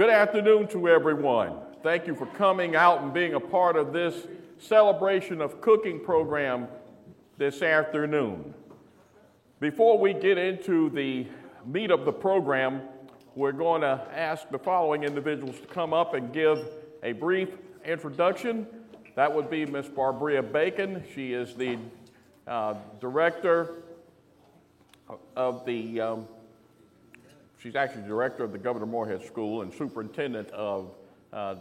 Good afternoon to everyone. Thank you for coming out and being a part of this celebration of cooking program this afternoon. Before we get into the meat of the program, we're going to ask the following individuals to come up and give a brief introduction. That would be Miss Barbara Bacon. She is the director of the she's actually director of the Governor Moorhead School and superintendent of the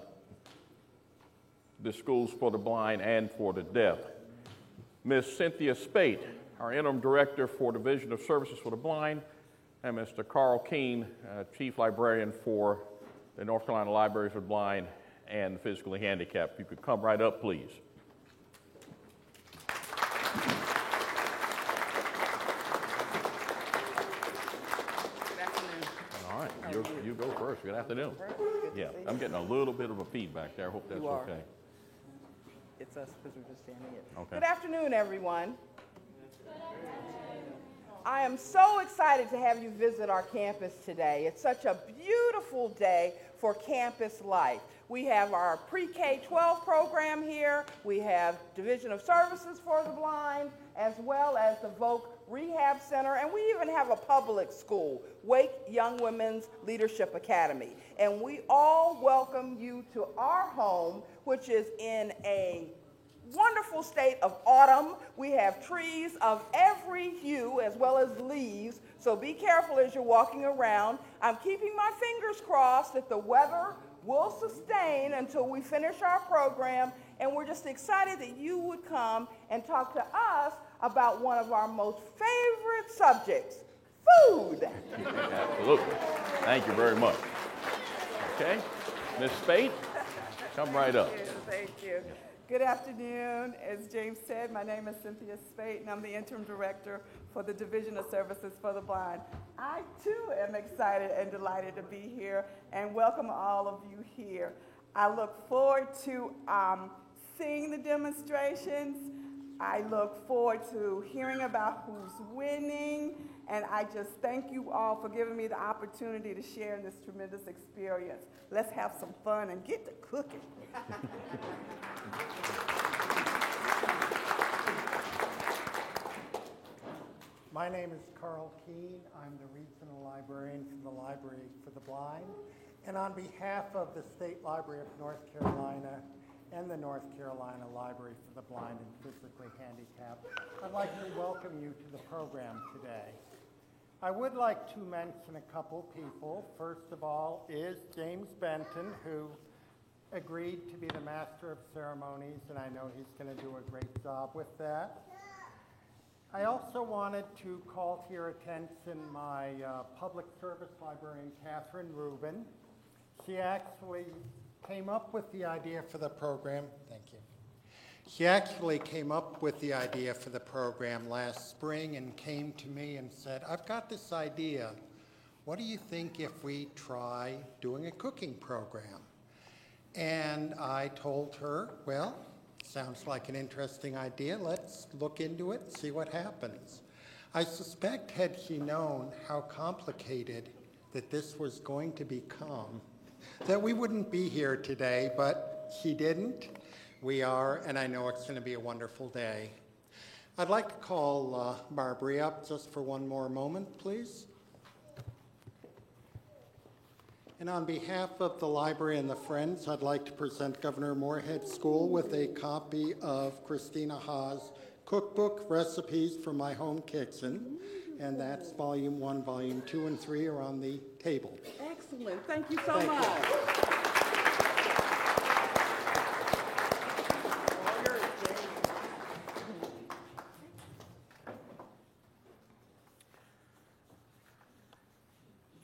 schools for the blind and for the deaf. Miss Cynthia Spate, our interim director for Division of Services for the Blind, and Mr. Carl Keene, chief librarian for the North Carolina Library for the Blind and Physically Handicapped. If you could come right up, please. You go first. Good afternoon. Yeah, I'm getting a little bit of a feedback there. I hope that's okay. It's us because we're just standing it. Okay. Good afternoon, everyone. I am so excited to have you visit our campus today. It's such a beautiful day for campus life. We have our pre-K-12 program here. We have Division of Services for the Blind, as well as the Voc Rehab Center, and we even have a public school, Wake Young Women's Leadership Academy. And we all welcome you to our home, which is in a wonderful state of autumn. We have trees of every hue as well as leaves, so be careful as you're walking around. I'm keeping my fingers crossed that the weather will sustain until we finish our program, and we're just excited that you would come and talk to us about one of our most favorite subjects, food. Absolutely. Thank you very much. Okay, Ms. Spate, come right up. Thank you. Good afternoon. As James said, my name is Cynthia Spate, and I'm the interim director for the Division of Services for the Blind. I, too, am excited and delighted to be here and welcome all of you here. I look forward to seeing the demonstrations. I look forward to hearing about who's winning, and I just thank you all for giving me the opportunity to share in this tremendous experience. Let's have some fun and get to cooking. My name is Carl Keene. I'm the regional librarian for the Library for the Blind. And on behalf of the State Library of North Carolina and the North Carolina Library for the Blind and Physically Handicapped, I'd like to welcome you to the program today. I would like to mention a couple people. First of all is James Benton, who agreed to be the Master of Ceremonies, and I know he's going to do a great job with that. I also wanted to call to your attention my public service librarian, Catherine Rubin. She actually came up with the idea for the program. Thank you. She actually came up with the idea for the program last spring and came to me and said, I've got this idea. What do you think if we try doing a cooking program? And I told her, well, sounds like an interesting idea. Let's look into it and see what happens. I suspect had she known how complicated that this was going to become, that we wouldn't be here today, but she didn't. We are, and I know it's going to be a wonderful day. I'd like to call Barbara up just for one more moment, please. And on behalf of the library and the Friends, I'd like to present Governor Moorhead School with a copy of Christina Haas' cookbook, Recipes from My Home Kitchen. And that's Volume 1, Volume 2, and 3 are on the table. Excellent. Thank you so much.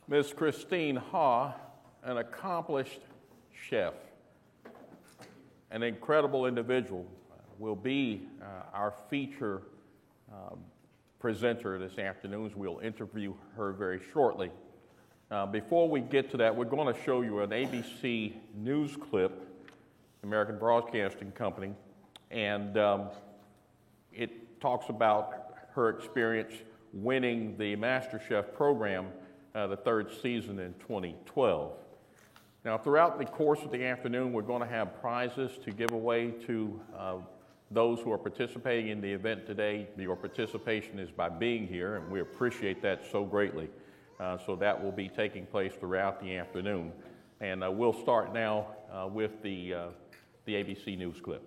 Ms. Christine Ha, an accomplished chef, an incredible individual, will be our feature presenter this afternoon. We'll interview her very shortly. Before we get to that, we're going to show you an ABC news clip, American Broadcasting Company, and it talks about her experience winning the MasterChef program the third season in 2012. Now, throughout the course of the afternoon, we're going to have prizes to give away to those who are participating in the event today. Your participation is by being here, and we appreciate that so greatly. So that will be taking place throughout the afternoon. And we'll start now with the ABC News clip.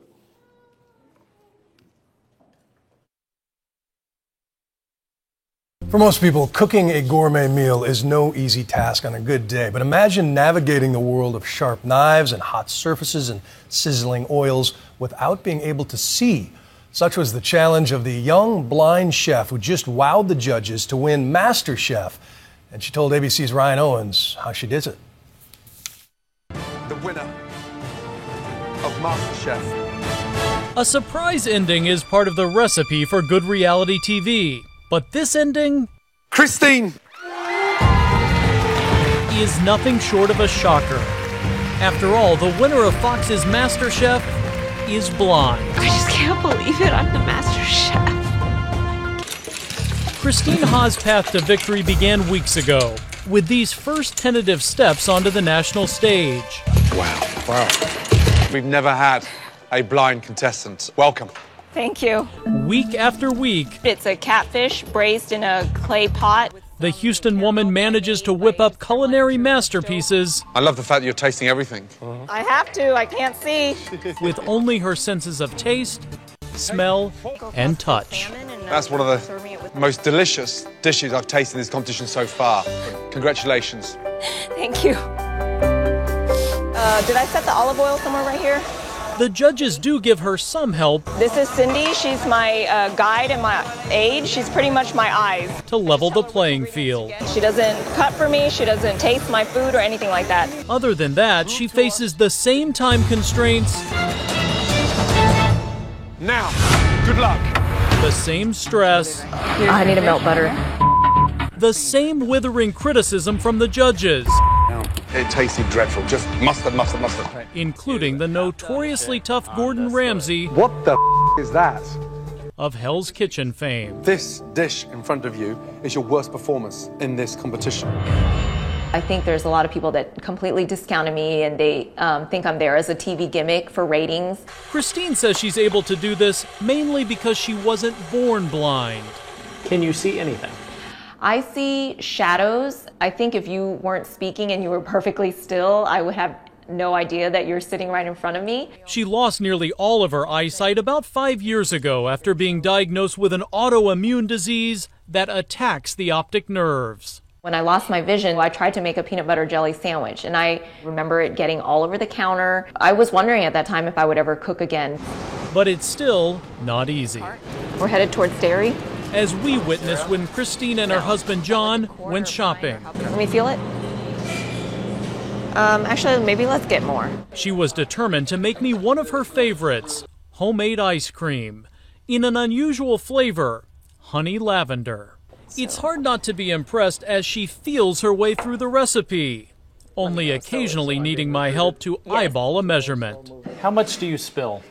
For most people, cooking a gourmet meal is no easy task on a good day. But imagine navigating the world of sharp knives and hot surfaces and sizzling oils without being able to see. Such was the challenge of the young blind chef who just wowed the judges to win MasterChef. And she told ABC's Ryan Owens how she did it. The winner of MasterChef. A surprise ending is part of the recipe for good reality TV. But this ending, Christine, is nothing short of a shocker. After all, the winner of Fox's MasterChef is blind. I just can't believe it. I'm the MasterChef. Christine Ha's path to victory began weeks ago with these first tentative steps onto the national stage. Wow. We've never had a blind contestant. Welcome. Thank you. Week after week, It's a catfish braised in a clay pot. the Houston woman manages to whip up culinary masterpieces I love the fact that you're tasting everything. I have to. I can't see. with only her senses of taste, smell, and touch. That's one of the most delicious dishes I've tasted in this competition so far. Congratulations. Thank you. Did I set the olive oil somewhere right here? The judges do give her some help This is Cindy. She's my guide and my aide. She's pretty much my eyes. to level the playing field. She doesn't cut for me. She doesn't taste my food or anything like that. Other than that, she faces the same time constraints, Now, good luck. the same stress, I need to melt butter. the same withering criticism from the judges, It tasted dreadful. Just mustard. including the notoriously tough Gordon Ramsay What the is that? of Hell's Kitchen fame. This dish in front of you is your worst performance in this competition. I think there's a lot of people that completely discounted me and they think I'm there as a TV gimmick for ratings. Christine says she's able to do this mainly because she wasn't born blind. Can you see anything? I see shadows. I think if you weren't speaking and you were perfectly still, I would have no idea that you're sitting right in front of me. She lost nearly all of her eyesight about 5 years ago after being diagnosed with an autoimmune disease that attacks the optic nerves. When I lost my vision, I tried to make a peanut butter jelly sandwich, and I remember it getting all over the counter. I was wondering at that time if I would ever cook again. But it's still not easy, We're headed towards dairy. as we witnessed when Christine and her husband John went shopping. Let me feel it. Actually, maybe let's get more. She was determined to make me one of her favorites, homemade ice cream, in an unusual flavor, honey lavender. It's hard not to be impressed as she feels her way through the recipe, only occasionally needing my help to eyeball a measurement. How much do you spill?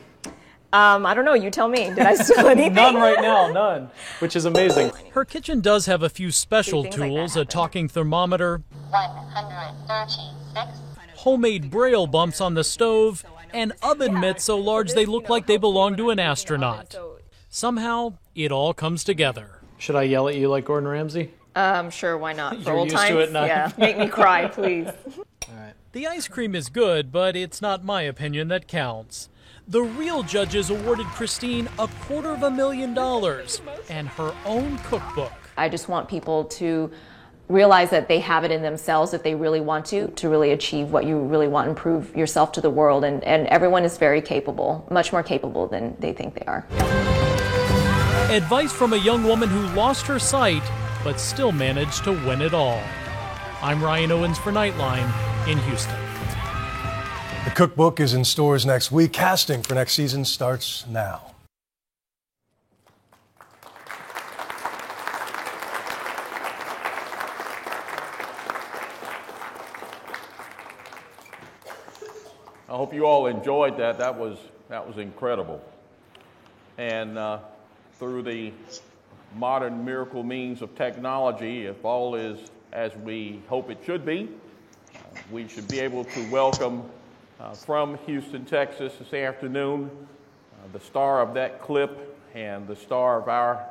I don't know, you tell me. Did I steal anything? None right now, none, which is amazing. Her kitchen does have a few special things like that tools, a happen. talking thermometer, 136. homemade braille bumps on the stove, and oven mitts so large they look like they belong to an astronaut. Somehow, it all comes together. Should I yell at you like Gordon Ramsay? Sure, why not? For You're old used to times? it now. Yeah, make me cry, please. The ice cream is good, but it's not my opinion that counts. The real judges awarded Christine $250,000 and her own cookbook. I just want people to realize that they have it in themselves if they really want to really achieve what you really want and prove yourself to the world. And everyone is very capable, much more capable than they think they are. Advice from a young woman who lost her sight, but still managed to win it all. I'm Ryan Owens for Nightline in Houston. The cookbook is in stores next week. Casting for next season starts now. I hope you all enjoyed that. That was incredible. And through the modern miracle means of technology, if all is as we hope it should be, we should be able to welcome from Houston, Texas this afternoon, the star of that clip and the star of our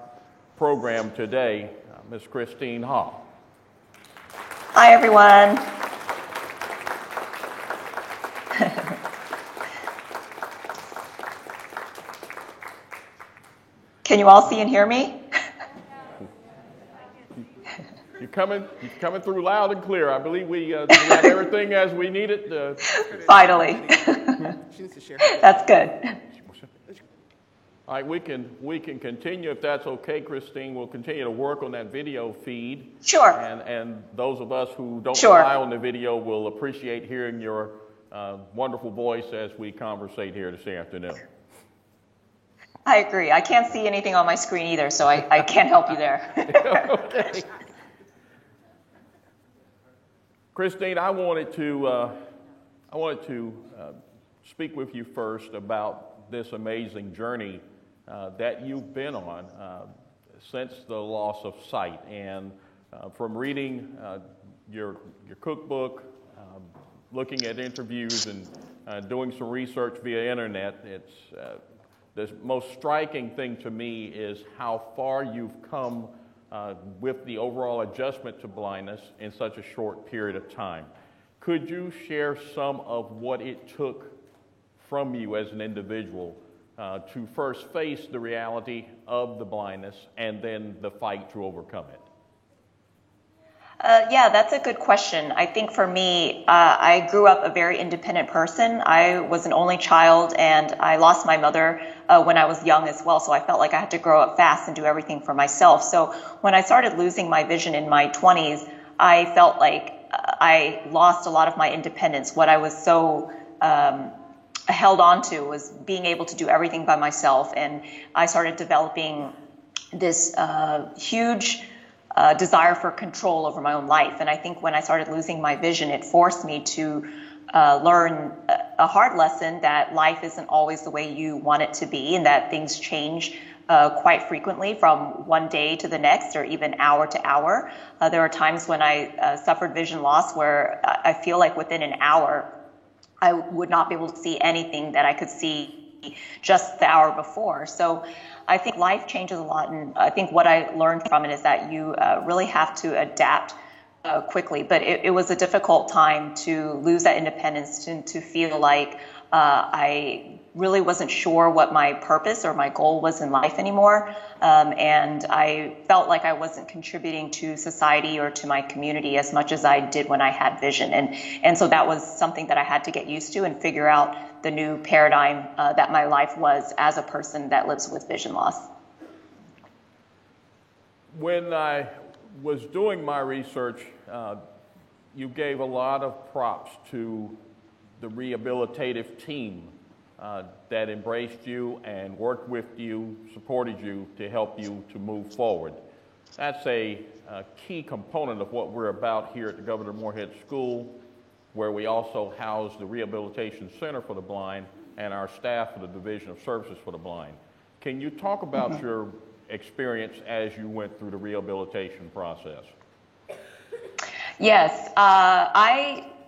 program today, Ms. Christine Hall. Hi, everyone. Can you all see and hear me? You're coming through loud and clear. I believe we have everything as we need it. Finally. That's good. All right, we can continue if that's okay, Christine. We'll continue to work on that video feed. Sure. And those of us who don't Sure. rely on the video will appreciate hearing your wonderful voice as we conversate here this afternoon. I agree. I can't see anything on my screen either, so I can't help you there. Okay. Christine, I wanted to speak with you first about this amazing journey that you've been on since the loss of sight. And from reading your cookbook, looking at interviews, and doing some research via internet, it's the most striking thing to me is how far you've come with the overall adjustment to blindness in such a short period of time. Could you share some of what it took from you as an individual to first face the reality of the blindness and then the fight to overcome it? Yeah, that's a good question. I think for me, I grew up a very independent person. I was an only child, and I lost my mother when I was young as well, so I felt like I had to grow up fast and do everything for myself. So when I started losing my vision in my 20s, I felt like I lost a lot of my independence. What I was so held on to was being able to do everything by myself, and I started developing this huge desire for control over my own life. And I think when I started losing my vision, it forced me to learn a hard lesson that life isn't always the way you want it to be, and that things change quite frequently from one day to the next, or even hour to hour. There are times when I suffered vision loss where I feel like within an hour, I would not be able to see anything that I could see just the hour before. So I think life changes a lot, and I think what I learned from it is that you really have to adapt quickly. But it was a difficult time to lose that independence, to feel like I really wasn't sure what my purpose or my goal was in life anymore. And I felt like I wasn't contributing to society or to my community as much as I did when I had vision. And so that was something that I had to get used to and figure out the new paradigm that my life was as a person that lives with vision loss. When I was doing my research, you gave a lot of props to the rehabilitative team that embraced you and worked with you, supported you to help you to move forward. That's a key component of what we're about here at the Governor Moorhead School, where we also house the Rehabilitation Center for the Blind and our staff for the Division of Services for the Blind. Can you talk about your experience as you went through the rehabilitation process? Yes,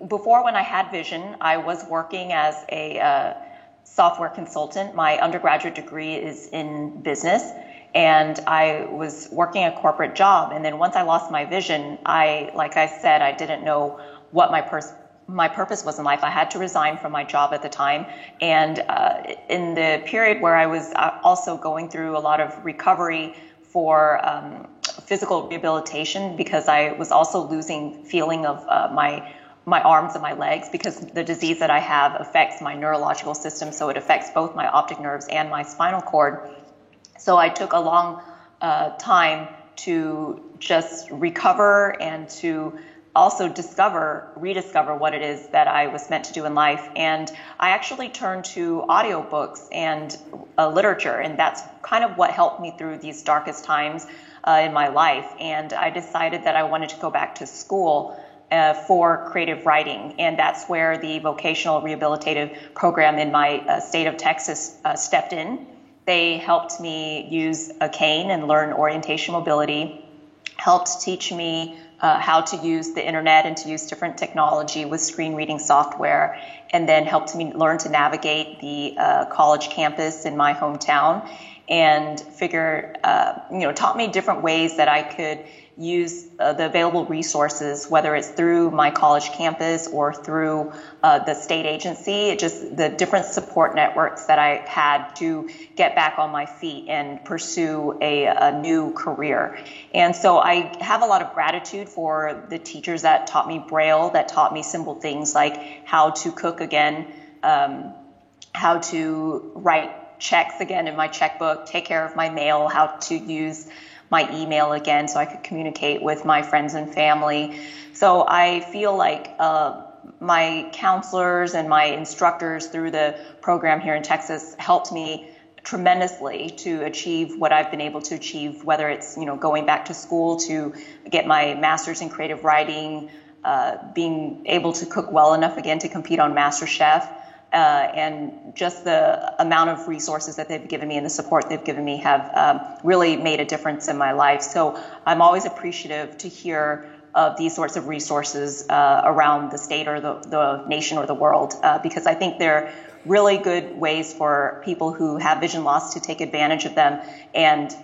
before when I had vision, I was working as a software consultant. My undergraduate degree is in business, and I was working a corporate job. And then once I lost my vision, like I said, I didn't know what my purpose was in life. I had to resign from my job at the time. And in the period where I was also going through a lot of recovery for physical rehabilitation, because I was also losing feeling of my arms and my legs, because the disease that I have affects my neurological system, so it affects both my optic nerves and my spinal cord. So I took a long time to just recover and to also rediscover what it is that I was meant to do in life. And I actually turned to audiobooks and literature, and that's kind of what helped me through these darkest times in my life. And I decided that I wanted to go back to school for creative writing, and that's where the vocational rehabilitative program in my state of Texas stepped in. They helped me use a cane and learn orientation mobility, helped teach me how to use the internet and to use different technology with screen reading software, and then helped me learn to navigate the college campus in my hometown, and taught me different ways that I could use the available resources, whether it's through my college campus or through the state agency, just the different support networks that I had to get back on my feet and pursue a new career. And so I have a lot of gratitude for the teachers that taught me Braille, that taught me simple things like how to cook again, how to write checks again in my checkbook, take care of my mail, how to use my email again so I could communicate with my friends and family. So I feel like my counselors and my instructors through the program here in Texas helped me tremendously to achieve what I've been able to achieve, whether it's going back to school to get my master's in creative writing, being able to cook well enough again to compete on MasterChef, and just the amount of resources that they've given me and the support they've given me have really made a difference in my life. So I'm always appreciative to hear of these sorts of resources around the state or the nation or the world, because I think they're really good ways for people who have vision loss to take advantage of them and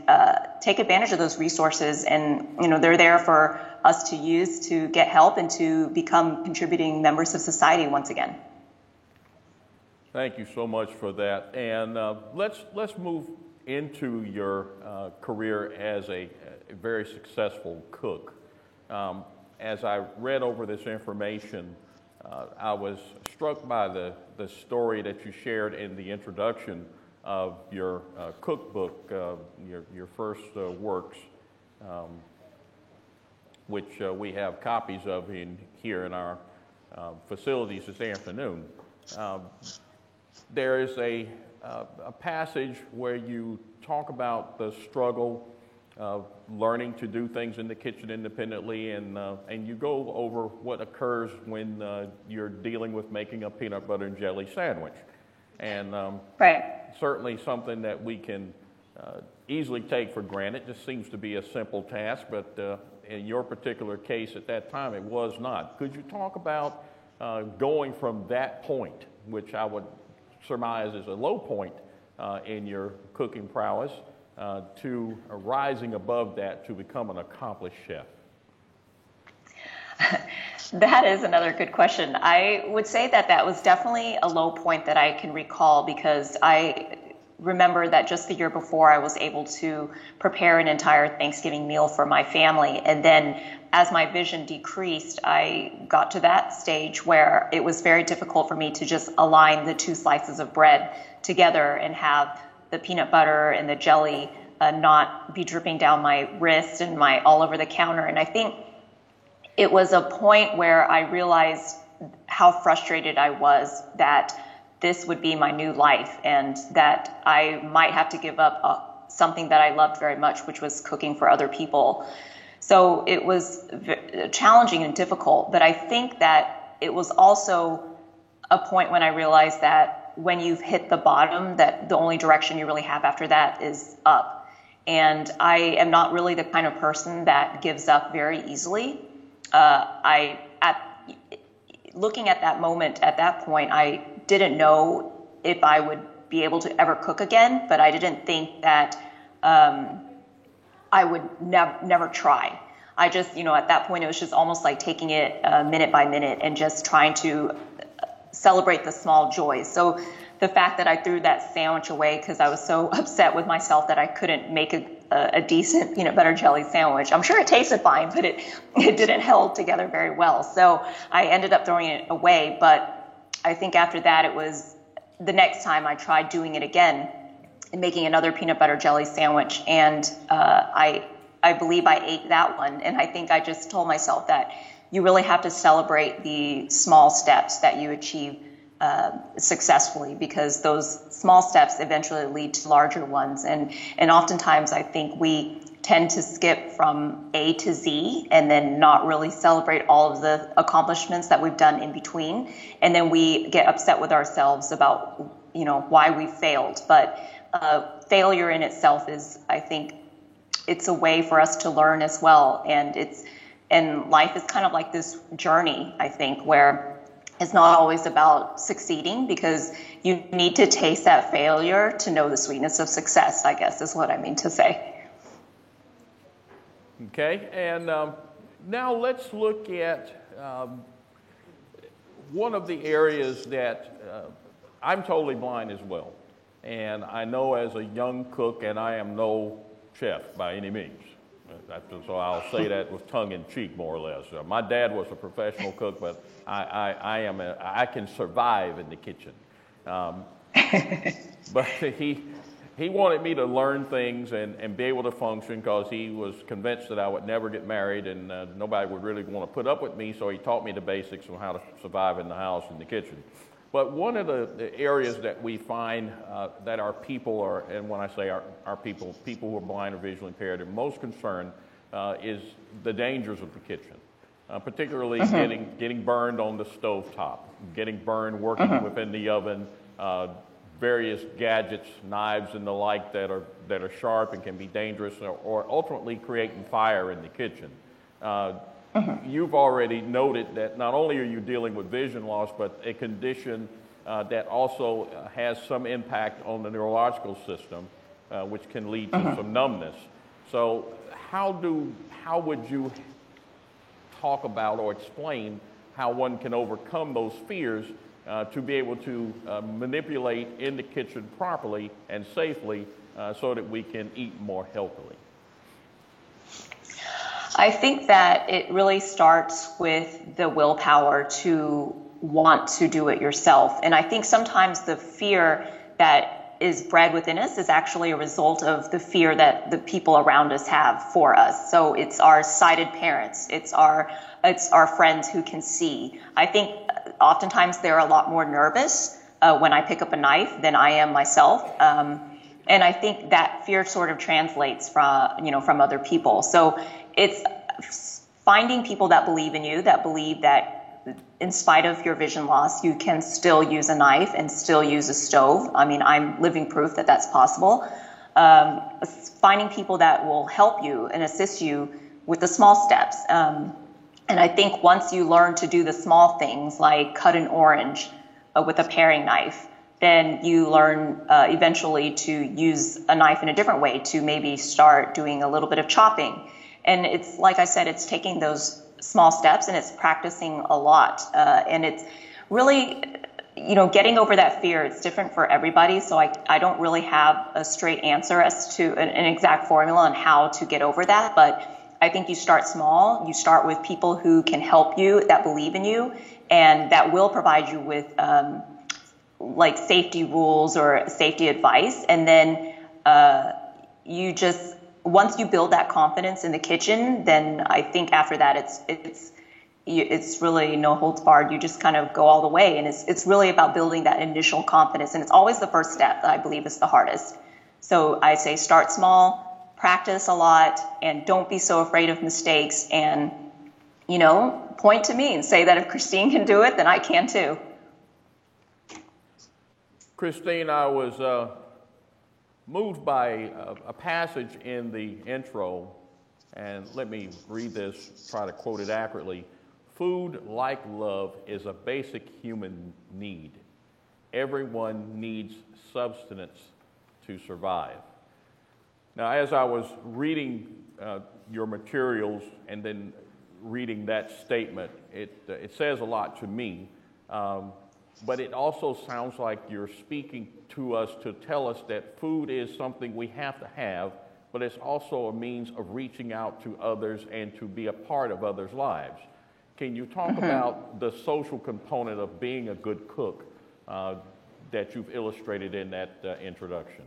take advantage of those resources. And, they're there for us to use to get help and to become contributing members of society once again. Thank you so much for that. And let's move into your career as a very successful cook. As I read over this information, I was struck by the story that you shared in the introduction of your cookbook, your first works, which we have copies of here in our facilities this afternoon. There is a passage where you talk about the struggle of learning to do things in the kitchen independently, and you go over what occurs when you're dealing with making a peanut butter and jelly sandwich. And certainly something that we can easily take for granted. Just seems to be a simple task, but in your particular case at that time, it was not. Could you talk about going from that point, which I would surmise is a low point in your cooking prowess, to rising above that to become an accomplished chef? That is another good question. I would say that was definitely a low point that I can recall, because I remember that just the year before I was able to prepare an entire Thanksgiving meal for my family. And then as my vision decreased, I got to that stage where it was very difficult for me to just align the two slices of bread together and have the peanut butter and the jelly not be dripping down my wrist and all over the counter. And I think it was a point where I realized how frustrated I was that this would be my new life and that I might have to give up something that I loved very much, which was cooking for other people. So it was challenging and difficult, but I think that it was also a point when I realized that when you've hit the bottom, that the only direction you really have after that is up. And I am not really the kind of person that gives up very easily. Looking at that moment, at that point, I didn't know if I would be able to ever cook again, but I didn't think that I would never try. I just, at that point, it was just almost like taking it minute by minute and just trying to celebrate the small joys. So the fact that I threw that sandwich away because I was so upset with myself that I couldn't make a decent peanut butter jelly sandwich. I'm sure it tasted fine, but it didn't hold together very well. So I ended up throwing it away. But I think after that, it was the next time I tried doing it again and making another peanut butter jelly sandwich. And I believe I ate that one. And I think I just told myself that you really have to celebrate the small steps that you achieve successfully, because those small steps eventually lead to larger ones. And oftentimes I think we tend to skip from A to Z and then not really celebrate all of the accomplishments that we've done in between. And then we get upset with ourselves about, why we failed. But failure in itself is, I think, it's a way for us to learn as well. And life is kind of like this journey, I think, where it's not always about succeeding, because you need to taste that failure to know the sweetness of success, I guess is what I mean to say. Okay, and now let's look at one of the areas that I'm totally blind as well. And I know as a young cook, and I am no chef by any means. So I'll say that with tongue in cheek, more or less. My dad was a professional cook, but I can survive in the kitchen. But he wanted me to learn things and be able to function, because he was convinced that I would never get married and nobody would really want to put up with me, so he taught me the basics on how to survive in the house, in the kitchen. But one of the areas that we find that our people are, and when I say our people who are blind or visually impaired, are most concerned is the dangers of the kitchen, particularly getting burned on the stovetop, getting burned working within the oven, various gadgets, knives and the like that are sharp and can be dangerous, or ultimately creating fire in the kitchen. You've already noted that not only are you dealing with vision loss, but a condition that also has some impact on the neurological system, which can lead to some numbness. So how would you talk about or explain how one can overcome those fears to be able to manipulate in the kitchen properly and safely so that we can eat more healthily? I think that it really starts with the willpower to want to do it yourself. And I think sometimes the fear that is bred within us is actually a result of the fear that the people around us have for us. So it's our sighted parents, it's our friends who can see. I think oftentimes they're a lot more nervous when I pick up a knife than I am myself. And I think that fear sort of translates from other people. So it's finding people that believe in you, that believe that in spite of your vision loss, you can still use a knife and still use a stove. I mean, I'm living proof that that's possible. Finding people that will help you and assist you with the small steps. And I think once you learn to do the small things like cut an orange with a paring knife, then you learn eventually to use a knife in a different way, to maybe start doing a little bit of chopping. And it's, like I said, it's taking those small steps and it's practicing a lot. And it's really, getting over that fear. It's different for everybody. So I don't really have a straight answer as to an exact formula on how to get over that. But I think you start small. You start with people who can help you, that believe in you, and that will provide you with like safety rules or safety advice. And then once you build that confidence in the kitchen, then I think after that it's really no holds barred. You just kind of go all the way, and it's really about building that initial confidence, and it's always the first step that I believe is the hardest. So I say start small, practice a lot, and don't be so afraid of mistakes, and point to me and say that if Christine can do it, then I can too. Christine, I was moved by a passage in the intro, and let me read this, try to quote it accurately. Food, like love, is a basic human need. Everyone needs substance to survive. Now, as I was reading your materials and then reading that statement, it says a lot to me. But it also sounds like you're speaking to us to tell us that food is something we have to have, but it's also a means of reaching out to others and to be a part of others' lives. Can you talk about the social component of being a good cook that you've illustrated in that introduction?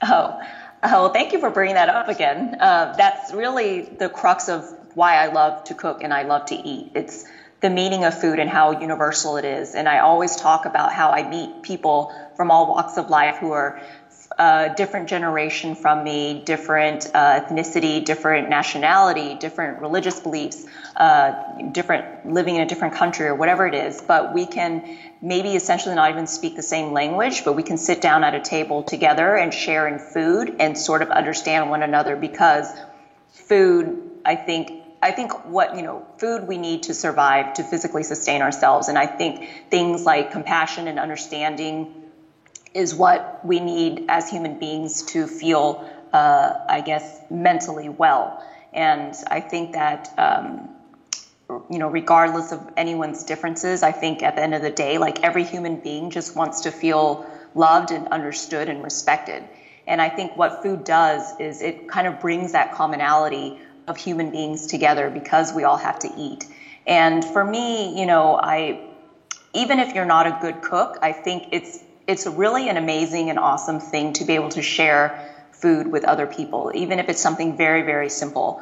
Oh, thank you for bringing that up again. That's really the crux of why I love to cook and I love to eat. It's the meaning of food and how universal it is. And I always talk about how I meet people from all walks of life who are different generation from me, different ethnicity, different nationality, different religious beliefs, different living in a different country or whatever it is, but we can maybe essentially not even speak the same language, but we can sit down at a table together and share in food and sort of understand one another, because food, I think what, food we need to survive, to physically sustain ourselves. And I think things like compassion and understanding is what we need as human beings to feel, mentally well. And I think that, regardless of anyone's differences, I think at the end of the day, like, every human being just wants to feel loved and understood and respected. And I think what food does is it kind of brings that commonality of human beings together, because we all have to eat. And for me, even if you're not a good cook, I think it's really an amazing and awesome thing to be able to share food with other people, even if it's something very, very simple.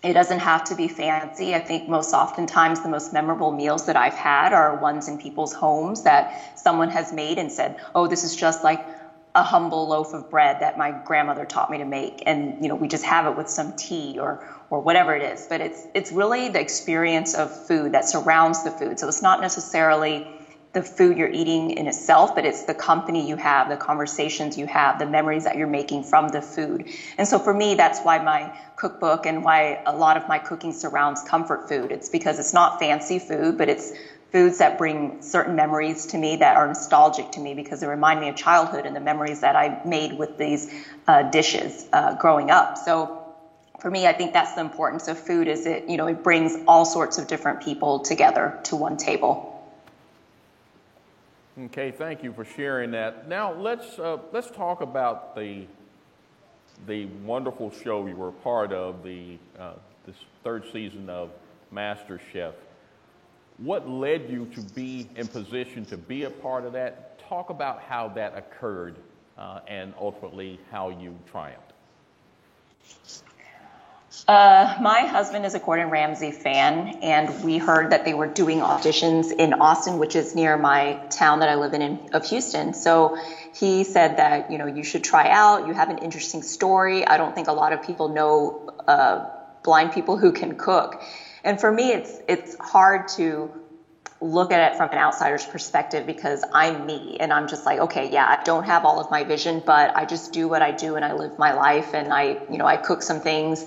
It doesn't have to be fancy. I think most oftentimes the most memorable meals that I've had are ones in people's homes that someone has made and said, oh, this is just like a humble loaf of bread that my grandmother taught me to make. And, we just have it with some tea or whatever it is. But it's really the experience of food that surrounds the food. So it's not necessarily the food you're eating in itself, but it's the company you have, the conversations you have, the memories that you're making from the food. And so for me, that's why my cookbook and why a lot of my cooking surrounds comfort food. It's because it's not fancy food, but it's foods that bring certain memories to me that are nostalgic to me, because they remind me of childhood and the memories that I made with these dishes growing up. So for me, I think that's the importance of food, is it brings all sorts of different people together to one table. Okay, thank you for sharing that. Now let's talk about the wonderful show you were a part of, this third season of MasterChef. What led you to be in position to be a part of that? Talk about how that occurred and ultimately how you triumphed. My husband is a Gordon Ramsay fan, and we heard that they were doing auditions in Austin, which is near my town that I live in of Houston. So he said that, you should try out. You have an interesting story. I don't think a lot of people know blind people who can cook. And for me, it's hard to look at it from an outsider's perspective, because I'm me and I'm just like, okay, yeah, I don't have all of my vision, but I just do what I do and I live my life, and I cook some things.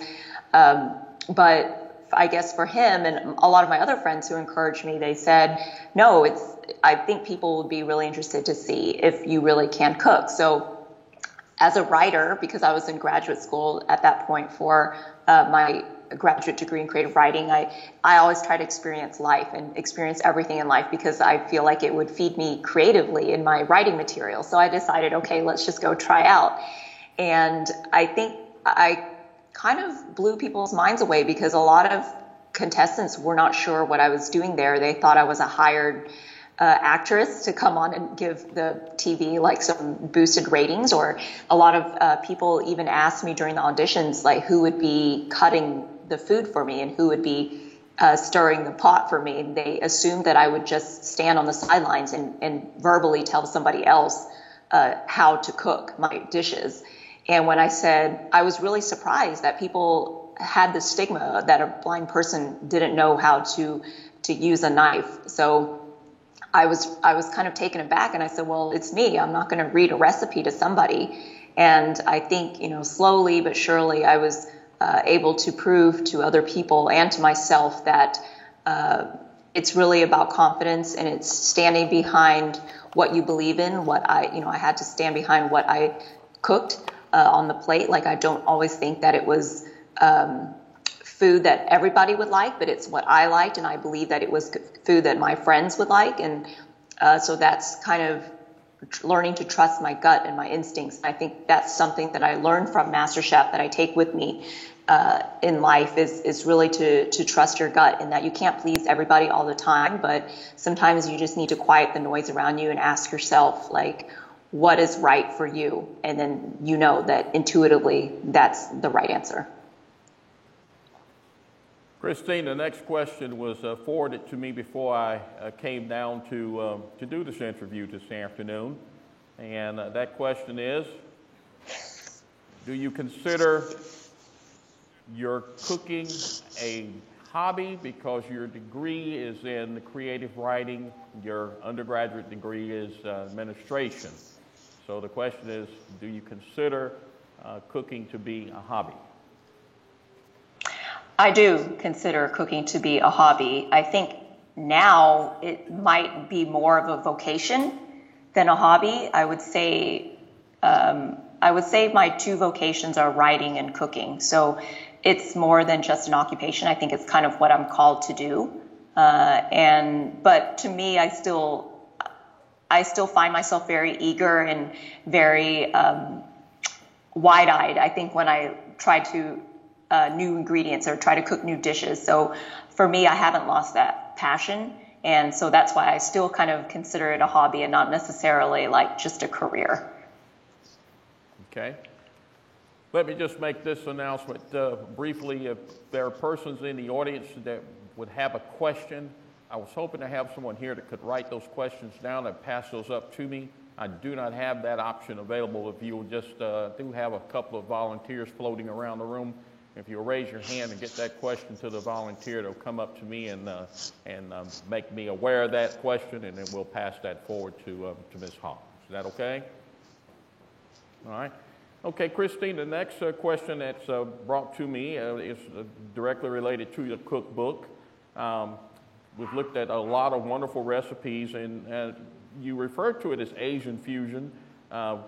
But I guess for him and a lot of my other friends who encouraged me, they said, no, I think people would be really interested to see if you really can cook. So as a writer, because I was in graduate school at that point for my graduate degree in creative writing, I always try to experience life and experience everything in life, because I feel like it would feed me creatively in my writing material. So I decided, okay, let's just go try out. And I think I kind of blew people's minds away, because a lot of contestants were not sure what I was doing there. They thought I was a hired actress to come on and give the TV like some boosted ratings, or a lot of people even asked me during the auditions, like, who would be cutting the food for me and who would be stirring the pot for me. And they assumed that I would just stand on the sidelines and verbally tell somebody else how to cook my dishes. And when I said, I was really surprised that people had the stigma that a blind person didn't know how to use a knife. So I was kind of taken aback, and I said, well, it's me. I'm not going to read a recipe to somebody. And I think, slowly but surely I was able to prove to other people and to myself that it's really about confidence, and it's standing behind what you believe in. I had to stand behind what I cooked on the plate. Like, I don't always think that it was food that everybody would like, but it's what I liked, and I believe that it was food that my friends would like. And so that's kind of learning to trust my gut and my instincts. I think that's something that I learned from MasterChef that I take with me in life, is really to trust your gut, and that you can't please everybody all the time, but sometimes you just need to quiet the noise around you and ask yourself, like, what is right for you? And then you know that intuitively that's the right answer. Christine, the next question was forwarded to me before I came down to do this interview this afternoon. And that question is, do you consider your cooking a hobby because your degree is in creative writing, your undergraduate degree is administration? So the question is, do you consider cooking to be a hobby? I do consider cooking to be a hobby. I think now it might be more of a vocation than a hobby. I would say my two vocations are writing and cooking. So it's more than just an occupation. I think it's kind of what I'm called to do. But to me, I still find myself very eager and very wide-eyed, I think, when I try to new ingredients or try to cook new dishes. So for me, I haven't lost that passion. And so that's why I still kind of consider it a hobby and not necessarily like just a career. Okay. Let me just make this announcement briefly. If there are persons in the audience that would have a question, I was hoping to have someone here that could write those questions down and pass those up to me. I do not have that option available. If you will just do have a couple of volunteers floating around the room. If you'll raise your hand and get that question to the volunteer, they'll come up to me and make me aware of that question, and then we'll pass that forward to Ms. Hall. Is that okay? All right. Okay, Christine, the next question that's brought to me is directly related to the cookbook. We've looked at a lot of wonderful recipes, and you refer to it as Asian fusion,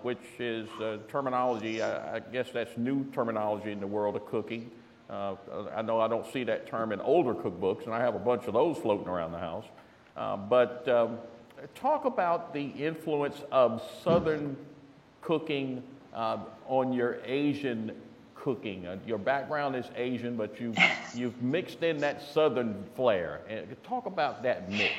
which is terminology. I guess that's new terminology in the world of cooking. I know I don't see that term in older cookbooks, and I have a bunch of those floating around the house. But talk about the influence of Southern cooking on your Asian cooking. Your background is Asian, but you've mixed in that Southern flair. And talk about that mix.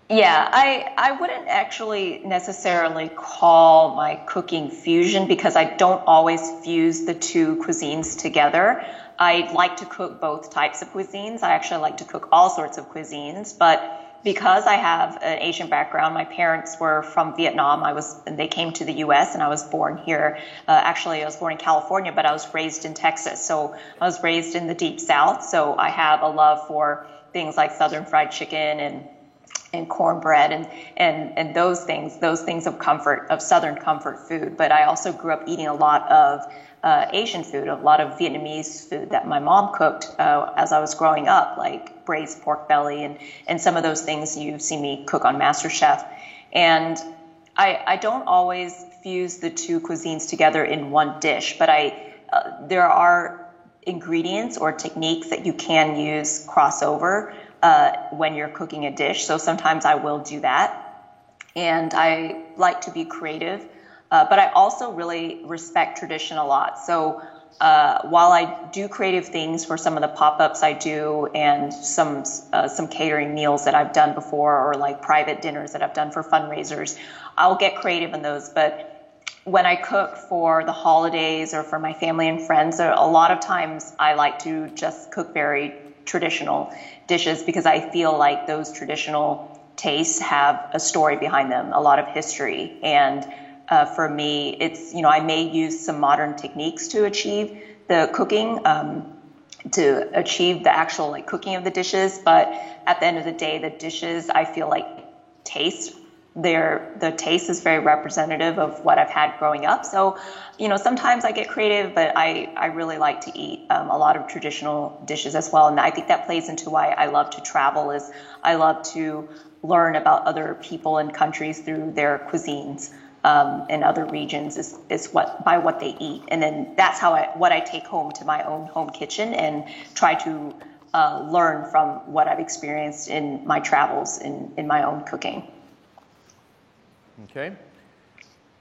Yeah, I wouldn't actually necessarily call my cooking fusion because I don't always fuse the two cuisines together. I like to cook both types of cuisines. I actually like to cook all sorts of cuisines, but because I have an Asian background, my parents were from Vietnam. They came to the U.S. and I was born here. Actually, I was born in California, but I was raised in Texas. So I was raised in the Deep South. So I have a love for things like Southern fried chicken and cornbread and those things of comfort, of Southern comfort food. But I also grew up eating a lot of Asian food, a lot of Vietnamese food that my mom cooked as I was growing up, like braised pork belly and some of those things you see me cook on MasterChef. And I don't always fuse the two cuisines together in one dish, but there are ingredients or techniques that you can use crossover when you're cooking a dish. So sometimes I will do that. And I like to be creative, but I also really respect tradition a lot. So while I do creative things for some of the pop-ups I do and some catering meals that I've done before or like private dinners that I've done for fundraisers, I'll get creative in those. But when I cook for the holidays or for my family and friends, a lot of times I like to just cook very traditional dishes because I feel like those traditional tastes have a story behind them, a lot of history. And for me, it's, I may use some modern techniques to achieve the cooking, to achieve the actual like cooking of the dishes. But at the end of the day, the dishes, I feel like the taste is very representative of what I've had growing up. So, sometimes I get creative, but I really like to eat a lot of traditional dishes as well. And I think that plays into why I love to travel is I love to learn about other people and countries through their cuisines. In other regions is by what they eat. And then that's what I take home to my own home kitchen and try to learn from what I've experienced in my travels in my own cooking. Okay.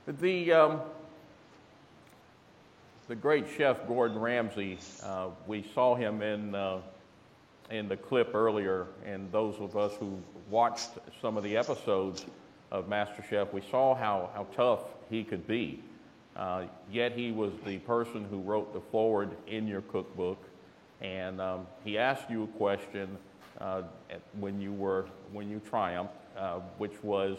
The great chef Gordon Ramsay, we saw him in the clip earlier, and those of us who watched some of the episodes of MasterChef, we saw how tough he could be. Yet he was the person who wrote the foreword in your cookbook, and he asked you a question when you triumphed, which was,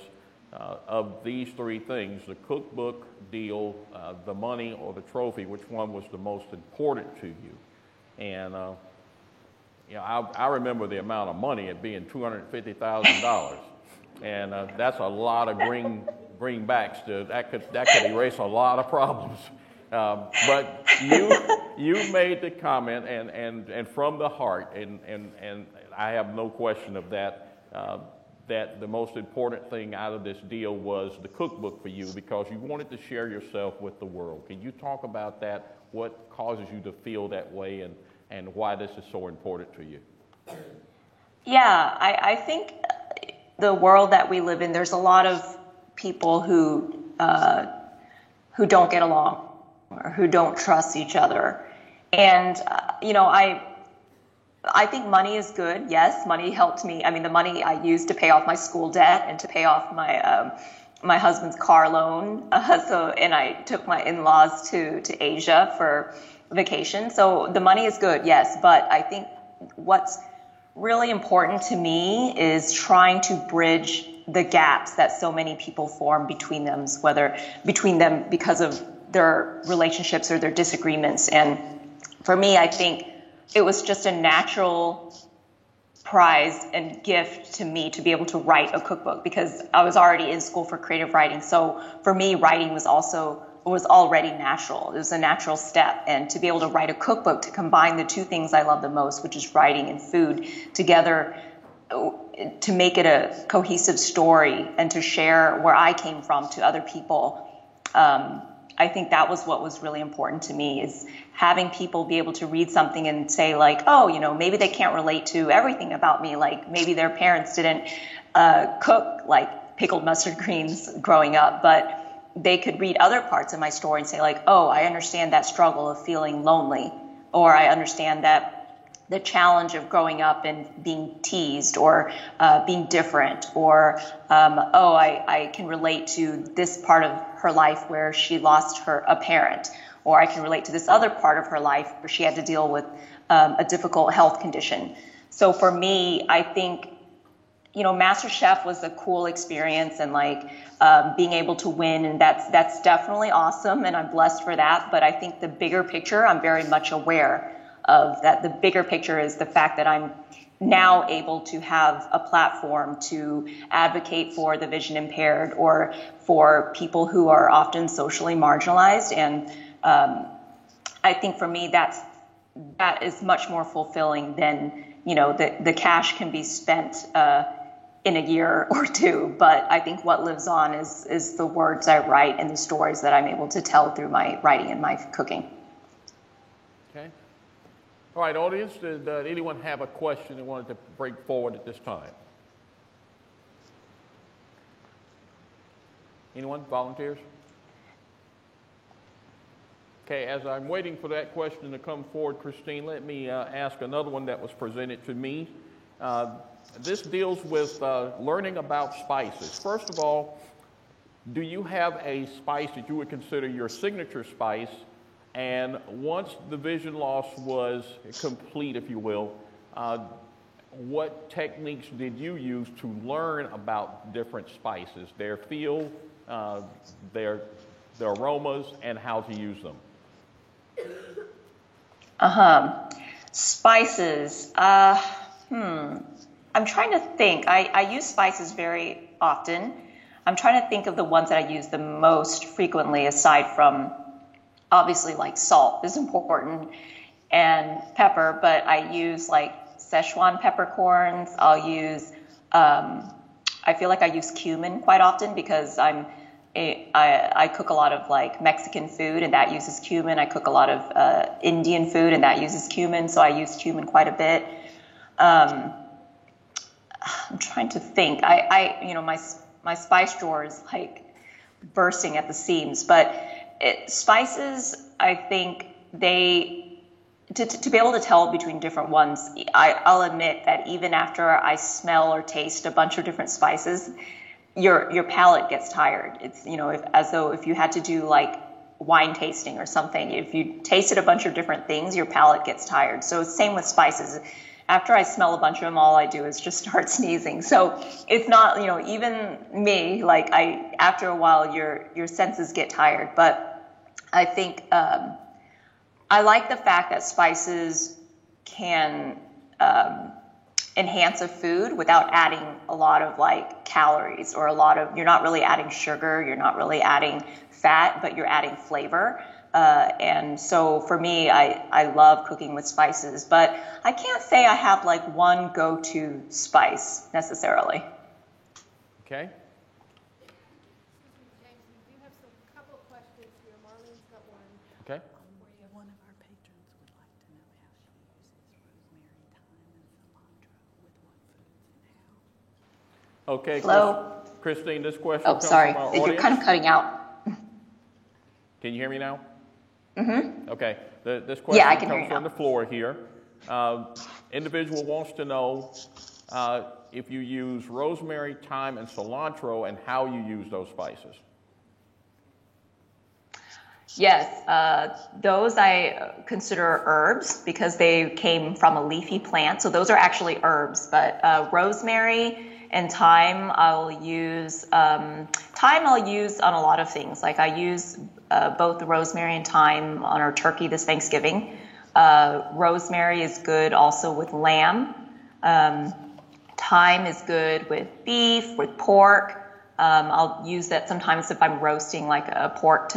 of these three things, the cookbook deal, the money, or the trophy, which one was the most important to you? And I remember the amount of money, it being $250,000, and that's a lot of greenbacks. That could erase a lot of problems. But you made the comment, and from the heart, and I have no question of that. That the most important thing out of this deal was the cookbook for you, because you wanted to share yourself with the world. Can you talk about that? What causes you to feel that way, and why this is so important to you? Yeah, I think the world that we live in, there's a lot of people who don't get along or who don't trust each other. And, I think money is good. Yes, money helped me. I mean, the money I used to pay off my school debt and to pay off my husband's car loan. And I took my in-laws to Asia for vacation. So the money is good, yes. But I think what's really important to me is trying to bridge the gaps that so many people form between them, whether between them because of their relationships or their disagreements. And for me, I think it was just a natural prize and gift to me to be able to write a cookbook, because I was already in school for creative writing. So for me, writing was already natural. It was a natural step. And to be able to write a cookbook, to combine the two things I love the most, which is writing and food, together, to make it a cohesive story and to share where I came from to other people. I think that was what was really important to me, is having people be able to read something and say like, oh, maybe they can't relate to everything about me. Like maybe their parents didn't cook like pickled mustard greens growing up, but they could read other parts of my story and say like, oh, I understand that struggle of feeling lonely, or I understand that the challenge of growing up and being teased or being different, or, I can relate to this part of her life where she lost a parent, or I can relate to this other part of her life where she had to deal with a difficult health condition. So for me, I think, MasterChef was a cool experience, and being able to win, and that's definitely awesome, and I'm blessed for that. But I think the bigger picture, I'm very much aware of that. The bigger picture is the fact that I'm now able to have a platform to advocate for the vision impaired or for people who are often socially marginalized. And I think for me, that is much more fulfilling than, the cash can be spent in a year or two. But I think what lives on is the words I write and the stories that I'm able to tell through my writing and my cooking. Okay. All right, audience, did anyone have a question they wanted to bring forward at this time? Anyone? Volunteers? Okay, as I'm waiting for that question to come forward, Christine, let me ask another one that was presented to me. This deals with learning about spices. First of all, do you have a spice that you would consider your signature spice? And once the vision loss was complete, if you will, what techniques did you use to learn about different spices, their feel, their aromas, and how to use them? Spices. I'm trying to think. I use spices very often. I'm trying to think of the ones that I use the most frequently, aside from obviously salt is important and pepper, but I use Szechuan peppercorns. I'll use, I feel like I use cumin quite often because I cook a lot of Mexican food and that uses cumin. I cook a lot of Indian food and that uses cumin, so I use cumin quite a bit. I'm trying to think. My spice drawer is bursting at the seams, but spices, I think to be able to tell between different ones, I'll admit that even after I smell or taste a bunch of different spices, your palate gets tired. It's, as though if you had to do wine tasting or something, if you tasted a bunch of different things, your palate gets tired. So same with spices. after I smell a bunch of them, all I do is just start sneezing. So it's not, even me, like after a while, your senses get tired. But I think I like the fact that spices can enhance a food without adding a lot of like calories or you're not really adding sugar, you're not really adding fat, but you're adding flavor. And so for me, I love cooking with spices, but I can't say I have like one go-to spice necessarily. Okay. Okay. One of our patrons would like to know how she uses rosemary, thyme, and cilantro with what foods and how. Okay. Hello? Christine, this question Oh, comes sorry. from our You're audience. kind of cutting out. Can you hear me now? Mm-hmm. Okay. This Yeah, I question can hear comes you from now. the floor here. Individual wants to know if you use rosemary, thyme, and cilantro, and how you use those spices. Yes, those I consider herbs because they came from a leafy plant. So those are actually herbs, but rosemary and thyme I'll use. Thyme I'll use on a lot of things. Like I use both the rosemary and thyme on our turkey this Thanksgiving. Rosemary is good also with lamb. Thyme is good with beef, with pork. I'll use that sometimes if I'm roasting like a pork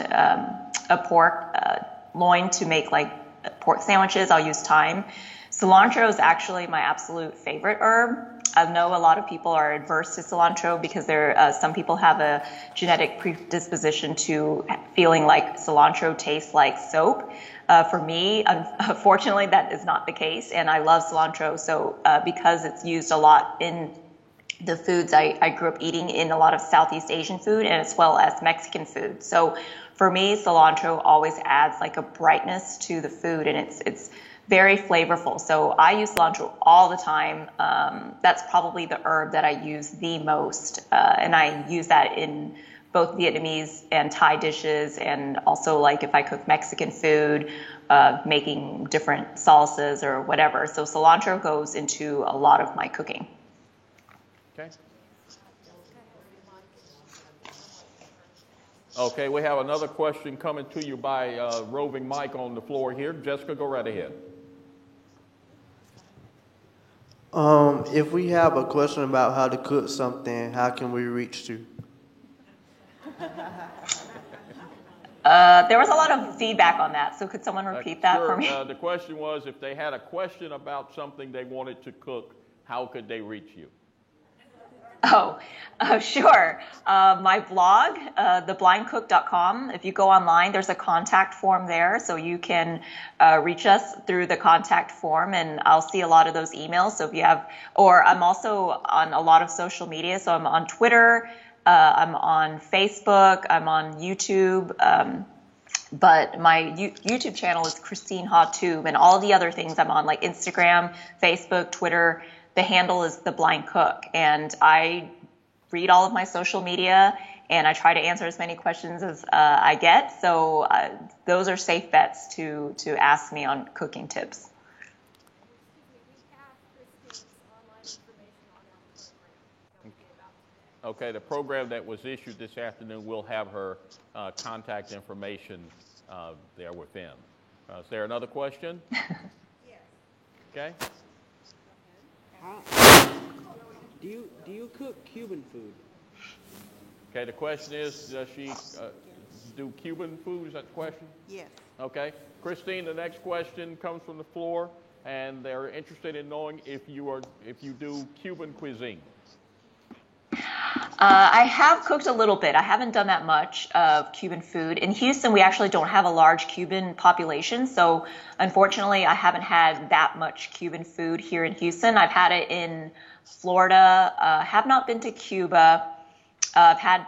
loin to make like pork sandwiches. I'll use thyme. Cilantro is actually my absolute favorite herb. I know a lot of people are adverse to cilantro because some people have a genetic predisposition to feeling like cilantro tastes like soap. For me, unfortunately, that is not the case, and I love cilantro. So because it's used a lot in the foods I grew up eating in a lot of Southeast Asian food and as well as Mexican food. So for me, cilantro always adds like a brightness to the food, and it's very flavorful. So I use cilantro all the time. That's probably the herb that I use the most, and I use that in both Vietnamese and Thai dishes, and also like if I cook Mexican food, making different salsas or whatever. So cilantro goes into a lot of my cooking. Okay. Okay, we have another question coming to you by roving Mike on the floor here. Jessica, go right ahead. If we have a question about how to cook something, how can we reach to? There was a lot of feedback on that, so could someone repeat that for me? The question was if they had a question about something they wanted to cook, how could they reach you? Sure. My blog, theblindcook.com. If you go online, there's a contact form there, so you can reach us through the contact form, and I'll see a lot of those emails. So if you have, or I'm also on a lot of social media, so I'm on Twitter, I'm on Facebook, I'm on YouTube, but my YouTube channel is Christine Ha Tube, and all the other things I'm on, like Instagram, Facebook, Twitter. The handle is The Blind Cook, and I read all of my social media, and I try to answer as many questions as I get. So those are safe bets to ask me on cooking tips. Okay, the program that was issued this afternoon will have her contact information there within. Is there another question? Yes. Okay. Do you cook Cuban food? Okay, the question is, does she do Cuban food? Is that the question? Yes. Okay. Christine, the next question comes from the floor, and they're interested in knowing if you do Cuban cuisine. I have cooked a little bit. I haven't done that much of Cuban food. In Houston, we actually don't have a large Cuban population, so unfortunately, I haven't had that much Cuban food here in Houston. I've had it in Florida. Have not been to Cuba. I've had,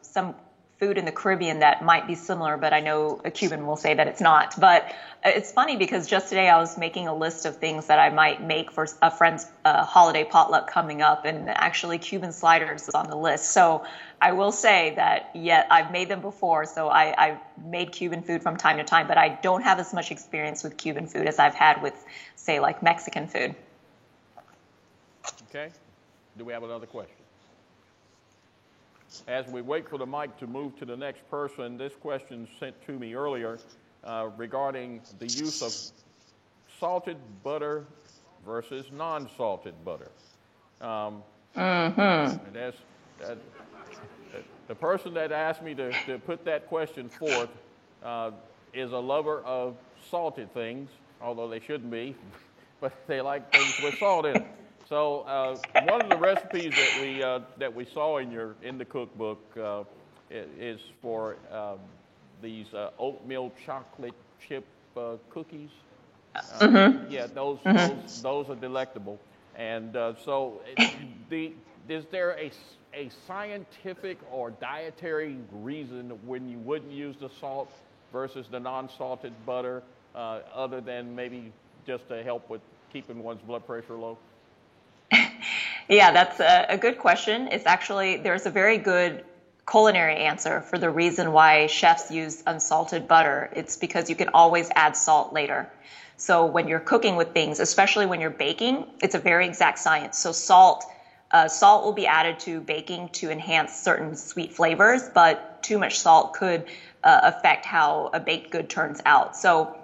some food in the Caribbean that might be similar, but I know a Cuban will say that it's not. But it's funny because just today I was making a list of things that I might make for a friend's holiday potluck coming up, and actually Cuban sliders is on the list. So I will say that, I've made them before, so I've made Cuban food from time to time, but I don't have as much experience with Cuban food as I've had with, say, like Mexican food. Okay. Do we have another question? As we wait for the mic to move to the next person, this question sent to me earlier regarding the use of salted butter versus non-salted butter. And the person that asked me to put that question forth is a lover of salted things, although they shouldn't be, but they like things with salt in it. So one of the recipes that we saw in the cookbook is for these oatmeal chocolate chip cookies. Yeah, those are delectable. And is there a scientific or dietary reason when you wouldn't use the salt versus the non-salted butter, other than maybe just to help with keeping one's blood pressure low? Yeah, that's a good question. It's actually, there's a very good culinary answer for the reason why chefs use unsalted butter. It's because you can always add salt later. So when you're cooking with things, especially when you're baking, it's a very exact science. So salt will be added to baking to enhance certain sweet flavors, but too much salt could affect how a baked good turns out. So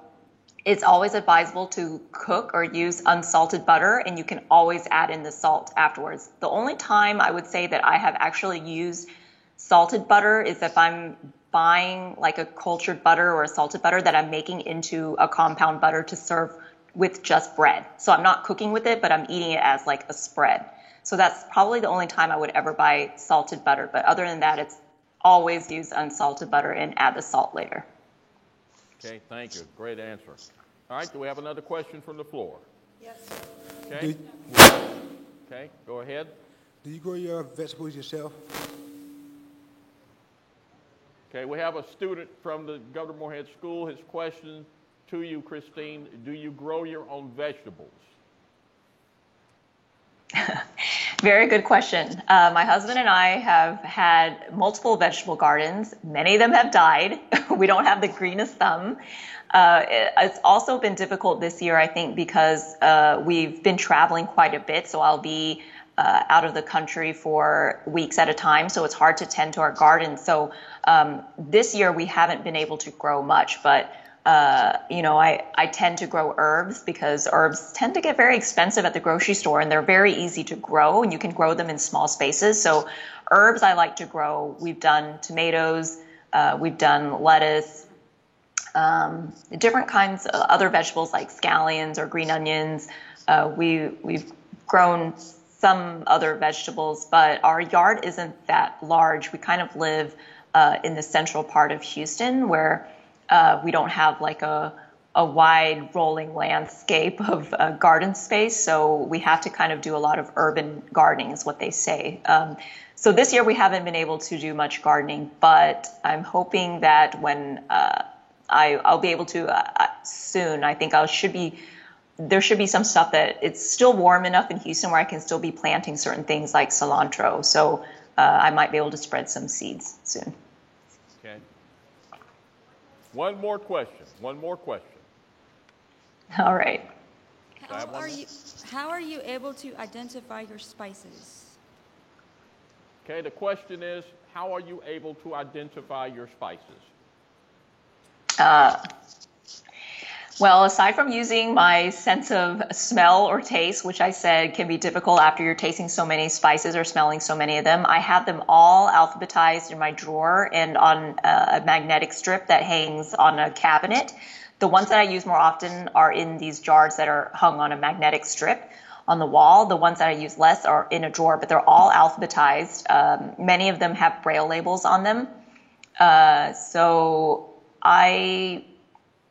it's always advisable to cook or use unsalted butter, and you can always add in the salt afterwards. The only time I would say that I have actually used salted butter is if I'm buying like a cultured butter or a salted butter that I'm making into a compound butter to serve with just bread. So I'm not cooking with it, but I'm eating it as like a spread. So that's probably the only time I would ever buy salted butter. But other than that, it's always use unsalted butter and add the salt later. Okay, thank you. Great answer. All right, do we have another question from the floor? Yes. Okay. Okay, go ahead. Do you grow your vegetables yourself? Okay, we have a student from the Governor Moorhead School. His question to you, Christine, do you grow your own vegetables? Very good question. My husband and I have had multiple vegetable gardens. Many of them have died. We don't have the greenest thumb. It's also been difficult this year, I think, because we've been traveling quite a bit. So I'll be out of the country for weeks at a time. So it's hard to tend to our garden. So this year we haven't been able to grow much, but I tend to grow herbs because herbs tend to get very expensive at the grocery store, and they're very easy to grow, and you can grow them in small spaces. So herbs I like to grow. We've done tomatoes, we've done lettuce, different kinds of other vegetables like scallions or green onions. We've grown some other vegetables, but our yard isn't that large. We kind of live in the central part of Houston, where we don't have like a wide rolling landscape of garden space. So we have to kind of do a lot of urban gardening is what they say. So this year we haven't been able to do much gardening, but I'm hoping that when I'll be able to soon. I think there should be some stuff that it's still warm enough in Houston where I can still be planting certain things like cilantro. So I might be able to spread some seeds soon. Okay. One more question. All right. How are you able to identify your spices? Okay, the question is, how are you able to identify your spices? Well, aside from using my sense of smell or taste, which I said can be difficult after you're tasting so many spices or smelling so many of them, I have them all alphabetized in my drawer and on a magnetic strip that hangs on a cabinet. The ones that I use more often are in these jars that are hung on a magnetic strip on the wall. The ones that I use less are in a drawer, but they're all alphabetized. Many of them have Braille labels on them. So I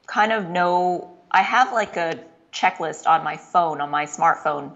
kind of know, I have like a checklist on my phone, on my smartphone.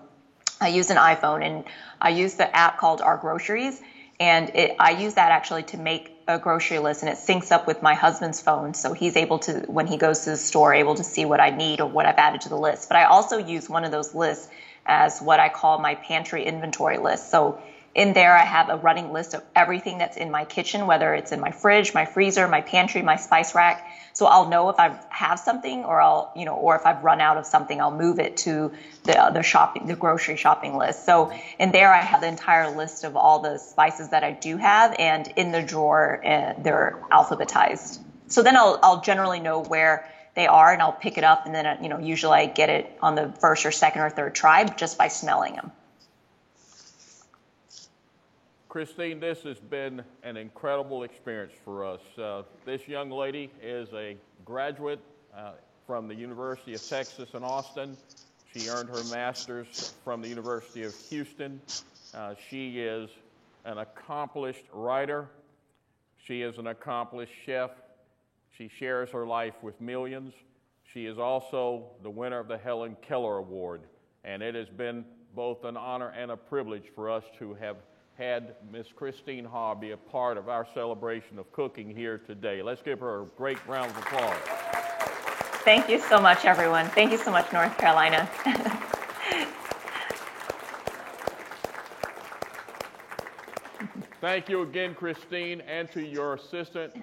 I use an iPhone, and I use the app called Our Groceries, and I use that actually to make a grocery list, and it syncs up with my husband's phone, so he's able to, when he goes to the store, able to see what I need or what I've added to the list. But I also use one of those lists as what I call my pantry inventory list. So in there, I have a running list of everything that's in my kitchen, whether it's in my fridge, my freezer, my pantry, my spice rack. So I'll know if I have something, or or if I've run out of something, I'll move it to the grocery shopping list. So in there, I have the entire list of all the spices that I do have, and in the drawer, they're alphabetized. So then I'll generally know where they are, and I'll pick it up, and then usually I get it on the first or second or third try just by smelling them. Christine, this has been an incredible experience for us. This young lady is a graduate from the University of Texas in Austin. She earned her master's from the University of Houston. She is an accomplished writer. She is an accomplished chef. She shares her life with millions. She is also the winner of the Helen Keller Award, and it has been both an honor and a privilege for us to have had Miss Christine Ha be a part of our celebration of cooking here today. Let's give her a great round of applause. Thank you so much, everyone. Thank you so much, North Carolina. Thank you again, Christine, and to your assistant,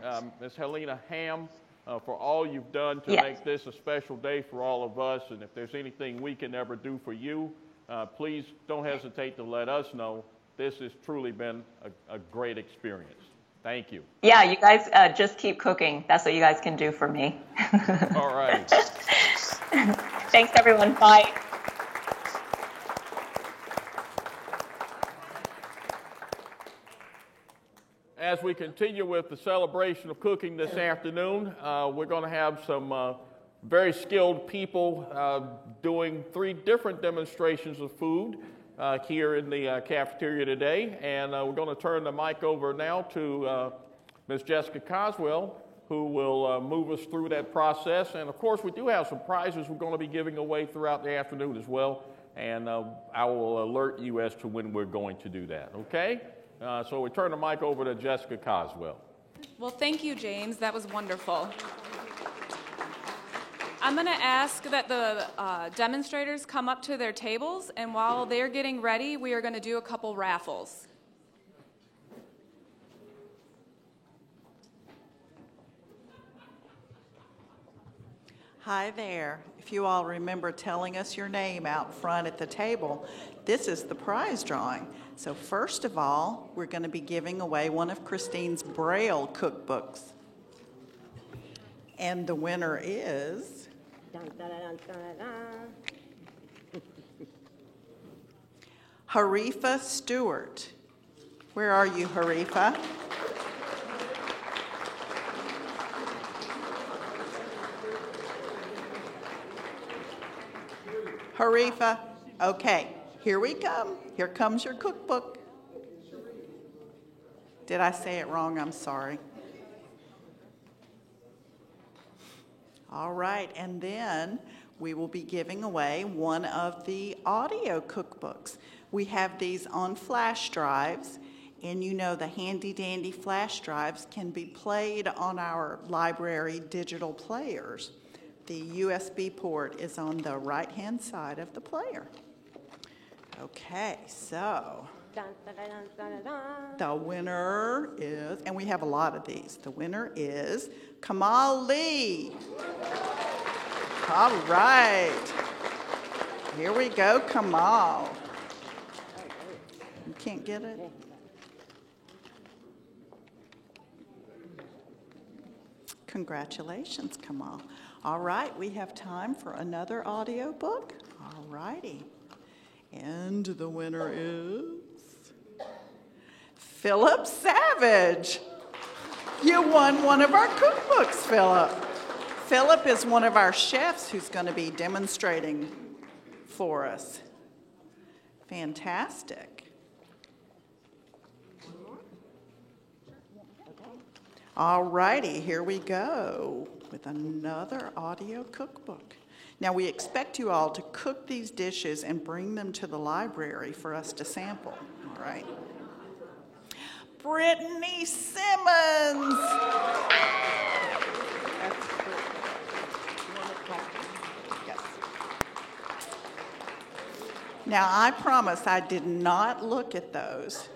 Ms. Helena Ham, for all you've done to make this a special day for all of us. And if there's anything we can ever do for you, please don't hesitate to let us know. This has truly been a great experience. Thank you. Yeah, you guys just keep cooking. That's what you guys can do for me. All right. Thanks, everyone. Bye. As we continue with the celebration of cooking this afternoon, we're going to have some very skilled people doing 3 different demonstrations of food here in the cafeteria today. And we're going to turn the mic over now to Ms. Jessica Coswell, who will move us through that process. And of course, we do have some prizes we're going to be giving away throughout the afternoon as well. And I will alert you as to when we're going to do that, okay? So we turn the mic over to Jessica Coswell. Well, thank you, James. That was wonderful. I'm going to ask that the demonstrators come up to their tables, and while they're getting ready, we are going to do a couple raffles. Hi there. If you all remember telling us your name out front at the table, this is the prize drawing. So first of all, we're going to be giving away one of Christine's Braille cookbooks. And the winner is... Harifa Stewart. Where are you, Harifa? Harifa, okay, here we come. Here comes your cookbook. Did I say it wrong? I'm sorry. All right, and then we will be giving away one of the audio cookbooks. We have these on flash drives, and you know the handy-dandy flash drives can be played on our library digital players. The USB port is on the right-hand side of the player. Okay, so the winner is, and we have a lot of these, the winner is Kamal Lee. All right. Here we go, Kamal. You can't get it? Congratulations, Kamal. All right, we have time for another audio book. All righty. And the winner is Philip Savage. You won one of our cookbooks, Philip. Philip is one of our chefs who's going to be demonstrating for us. Fantastic. All righty, here we go with another audio cookbook. Now, we expect you all to cook these dishes and bring them to the library for us to sample, all right? Brittany Simmons. Now, I promise I did not look at those.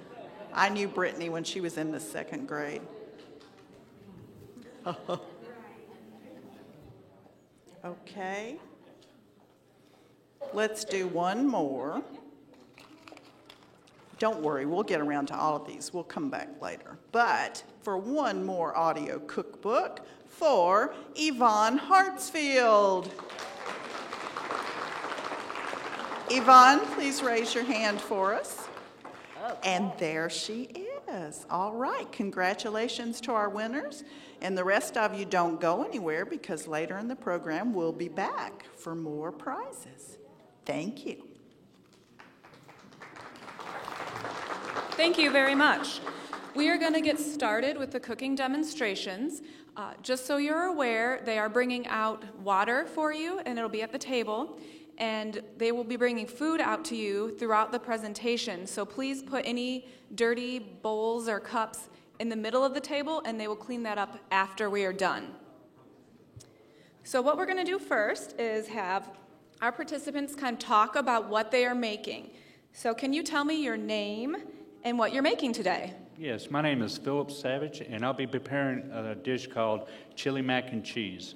I knew Brittany when she was in the 2nd grade. Okay. Let's do one more. Don't worry, we'll get around to all of these. We'll come back later. But for one more audio cookbook for Yvonne Hartsfield. Yvonne, please raise your hand for us. And there she is. All right, congratulations to our winners. And the rest of you don't go anywhere because later in the program we'll be back for more prizes. Thank you. Thank you very much. We are going to get started with the cooking demonstrations. Just so you're aware, they are bringing out water for you, and it'll be at the table. And they will be bringing food out to you throughout the presentation. So please put any dirty bowls or cups in the middle of the table, and they will clean that up after we are done. So what we're going to do first is have our participants kind of talk about what they are making. So can you tell me your name and what you're making today? Yes, my name is Philip Savage, and I'll be preparing a dish called chili mac and cheese.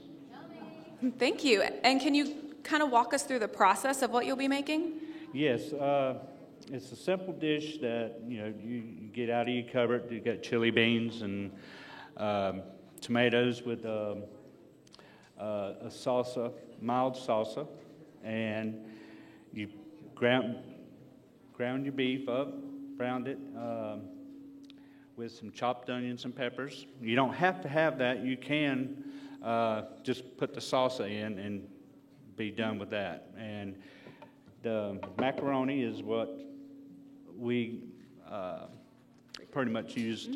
Thank you. And can you kind of walk us through the process of what you'll be making? Yes, it's a simple dish that you get out of your cupboard. You got chili beans and tomatoes with a salsa, mild salsa, and you ground your beef up, browned it with some chopped onions and peppers. You don't have to have that. You can just put the salsa in and be done with that. And the macaroni is what we pretty much use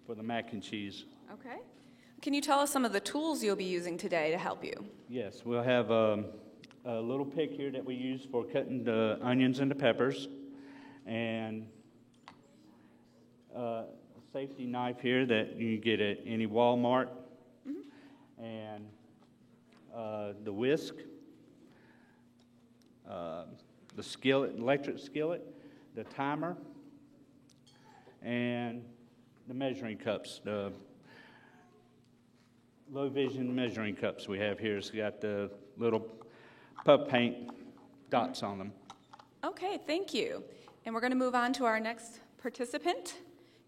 for the mac and cheese. Okay. Can you tell us some of the tools you'll be using today to help you? Yes, we'll have a little pick here that we use for cutting the onions and the peppers, and a safety knife here that you get at any Walmart, and the whisk, the skillet, electric skillet, the timer, and the measuring cups, the low vision measuring cups we have here. It's got the little pub paint dots on them. Okay, thank you. And we're going to move on to our next participant.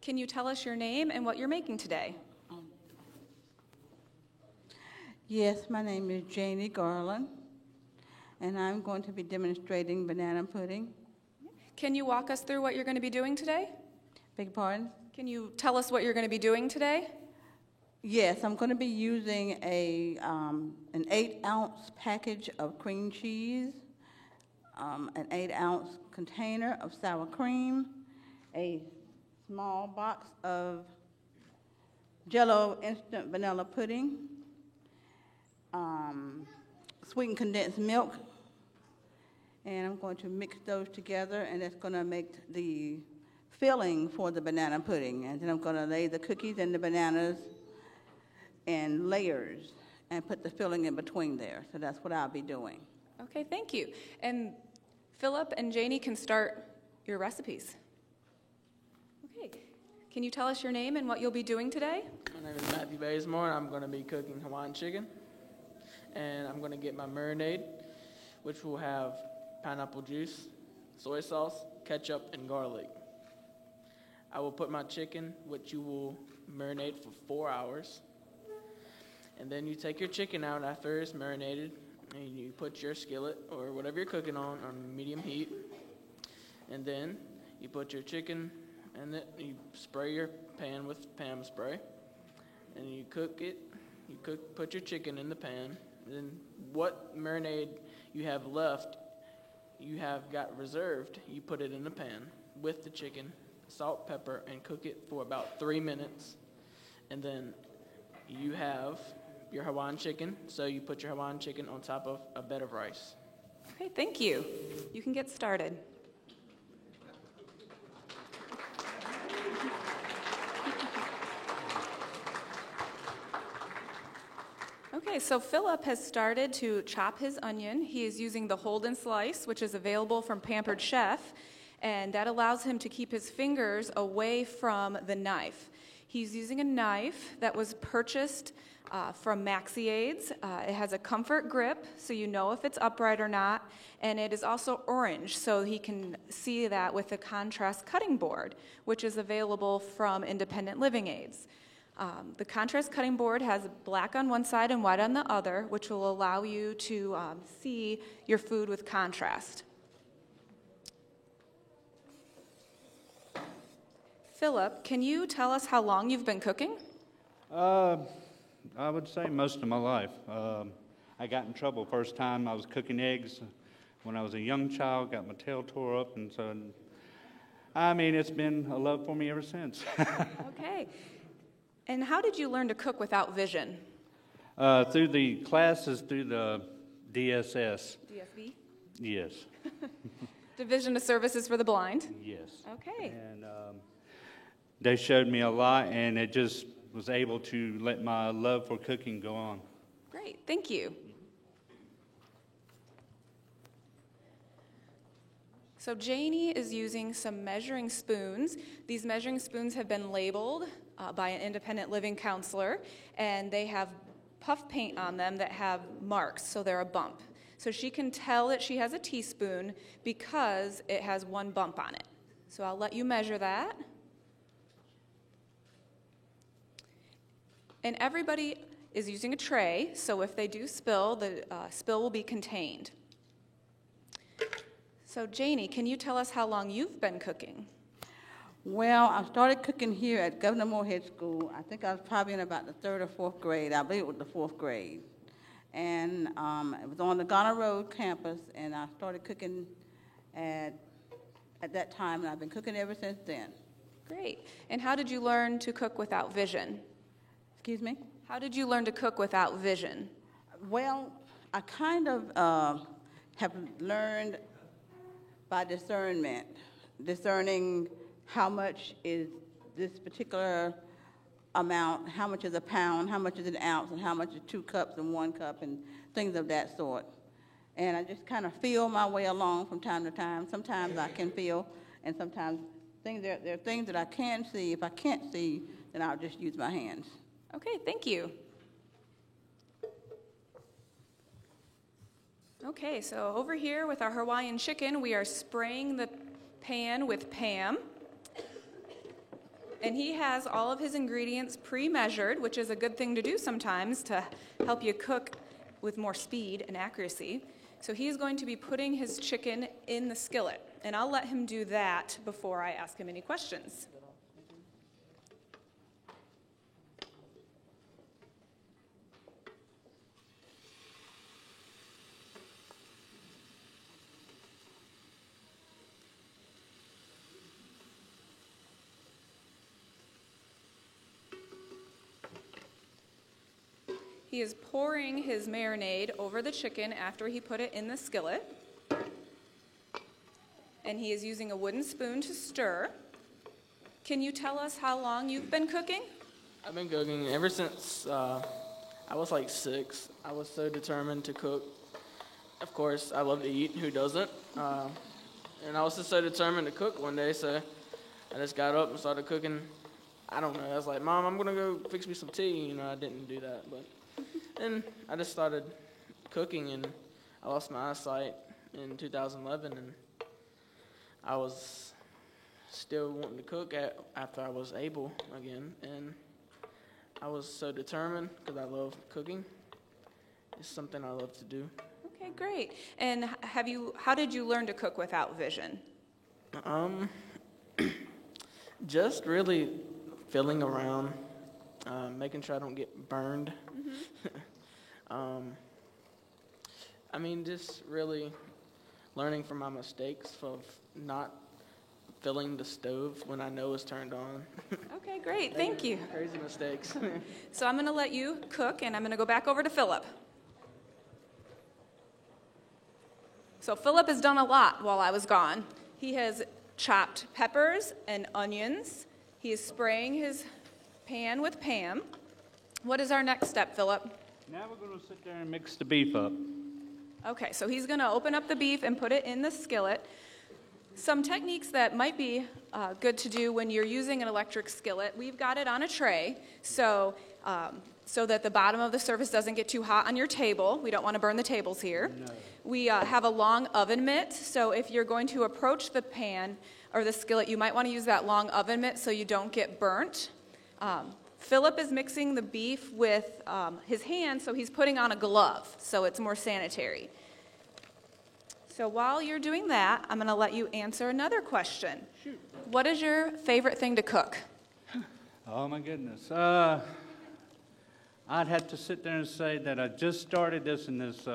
Can you tell us your name and what you're making today? Yes, my name is Janie Garland, and I'm going to be demonstrating banana pudding. Can you walk us through what you're going to be doing today? Beg your pardon? Can you tell us what you're going to be doing today? Yes, I'm going to be using an 8-ounce package of cream cheese, an 8-ounce container of sour cream, a small box of Jell-O instant vanilla pudding, sweetened condensed milk, and I'm going to mix those together, and that's going to make the filling for the banana pudding. And then I'm going to lay the cookies and the bananas in layers and put the filling in between there. So that's what I'll be doing. Okay, thank you. And Philip and Janie can start your recipes. Okay, can you tell us your name and what you'll be doing today? My name is Matthew Bazemore, and I'm going to be cooking Hawaiian chicken. And I'm going to get my marinade, which will have pineapple juice, soy sauce, ketchup, and garlic. I will put my chicken, which you will marinate for 4 hours. And then you take your chicken out after it's marinated, and you put your skillet or whatever you're cooking on medium heat. And then you put your chicken, and then you spray your pan with Pam spray, and you cook it. Put your chicken in the pan. Then what marinade you have left, you have got reserved, you put it in the pan with the chicken, salt, pepper, and cook it for about 3 minutes. And then you have your Hawaiian chicken, so you put your Hawaiian chicken on top of a bed of rice. Okay, thank you. You can get started. Okay, so Philip has started to chop his onion. He is using the Holden slice, which is available from Pampered Chef. and that allows him to keep his fingers away from the knife. He's using a knife that was purchased from Maxi Aids. It has a comfort grip, so you know if it's upright or not, and it is also orange, so he can see that with the contrast cutting board, which is available from Independent Living Aids. The contrast cutting board has black on one side and white on the other, which will allow you to see your food with contrast. Philip, can you tell us how long you've been cooking? I would say most of my life. I got in trouble first time I was cooking eggs when I was a young child, got my tail tore up, and so, I mean, it's been a love for me ever since. Okay. And how did you learn to cook without vision? Through the classes, through the DSS. DSB? Yes. Division of Services for the Blind? Yes. Okay. And they showed me a lot, and it just was able to let my love for cooking go on. Great, thank you. So Janie is using some measuring spoons. These measuring spoons have been labeled by an independent living counselor, and they have puff paint on them that have marks, so they're a bump. So she can tell that she has a teaspoon because it has one bump on it. So I'll let you measure that. And everybody is using a tray, so if they do spill, the spill will be contained. So Janie, can you tell us how long you've been cooking? Well, I started cooking here at Governor Moorhead School. I think I was probably in about the 3rd or 4th grade. I believe it was the 4th grade. And it was on the Ghana Road campus, and I started cooking at that time, and I've been cooking ever since then. Great. And how did you learn to cook without vision? Excuse me? How did you learn to cook without vision? Well, I kind of have learned by discernment, discerning how much is this particular amount, how much is a pound, how much is an ounce, and how much is 2 cups and 1 cup, and things of that sort. And I just kind of feel my way along from time to time. Sometimes I can feel, and sometimes there are things that I can see. If I can't see, then I'll just use my hands. Okay, thank you. Okay, so over here with our Hawaiian chicken, we are spraying the pan with Pam. And he has all of his ingredients pre-measured, which is a good thing to do sometimes to help you cook with more speed and accuracy. So he's going to be putting his chicken in the skillet, and I'll let him do that before I ask him any questions. He is pouring his marinade over the chicken after he put it in the skillet. And he is using a wooden spoon to stir. Can you tell us how long you've been cooking? I've been cooking ever since I was like 6. I was so determined to cook. Of course, I love to eat. Who doesn't? And I was just so determined to cook one day, so I just got up and started cooking. I don't know. I was like, Mom, I'm going to go fix me some tea. You know, I didn't do that, but then I just started cooking, and I lost my eyesight in 2011, and I was still wanting to cook after I was able again, and I was so determined because I love cooking. It's something I love to do. Okay, great. And how did you learn to cook without vision? Just really feeling around, making sure I don't get burned. I mean, just really learning from my mistakes of not filling the stove when I know it's turned on. Okay, great. Thank you. Crazy mistakes. So I'm going to let you cook, and I'm going to go back over to Philip. So Philip has done a lot while I was gone. He has chopped peppers and onions. He is spraying his pan with Pam. What is our next step, Philip? Now we're going to sit there and mix the beef up. Okay, so he's going to open up the beef and put it in the skillet. Some techniques that might be good to do when you're using an electric skillet, we've got it on a tray, so that the bottom of the surface doesn't get too hot on your table. We don't want to burn the tables here. No. We have a long oven mitt, so if you're going to approach the pan or the skillet, you might want to use that long oven mitt so you don't get burnt. Philip is mixing the beef with his hand, so he's putting on a glove, so it's more sanitary. So while you're doing that, I'm going to let you answer another question. Shoot. What is your favorite thing to cook? Oh, my goodness. I'd have to sit there and say that I just started this, and this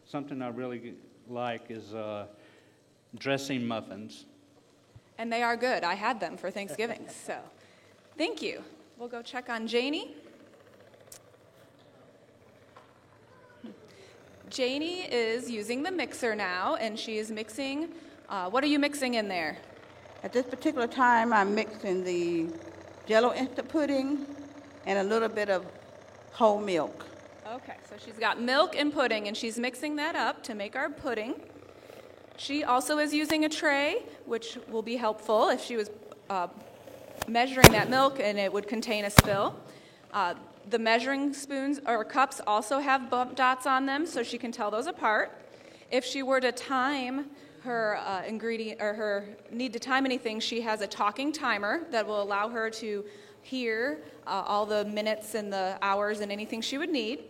something I really like is dressing muffins. And they are good. I had them for Thanksgiving, so thank you. We'll go check on Janie. Janie is using the mixer now, and she is mixing. What are you mixing in there? At this particular time, I'm mixing the Jell-O instant pudding and a little bit of whole milk. Okay, so she's got milk and pudding, and she's mixing that up to make our pudding. She also is using a tray, which will be helpful if she was measuring that milk and it would contain a spill. The measuring spoons or cups also have bump dots on them, so she can tell those apart. If she were to time her ingredient or her need to time anything, she has a talking timer that will allow her to hear all the minutes and the hours and anything she would need.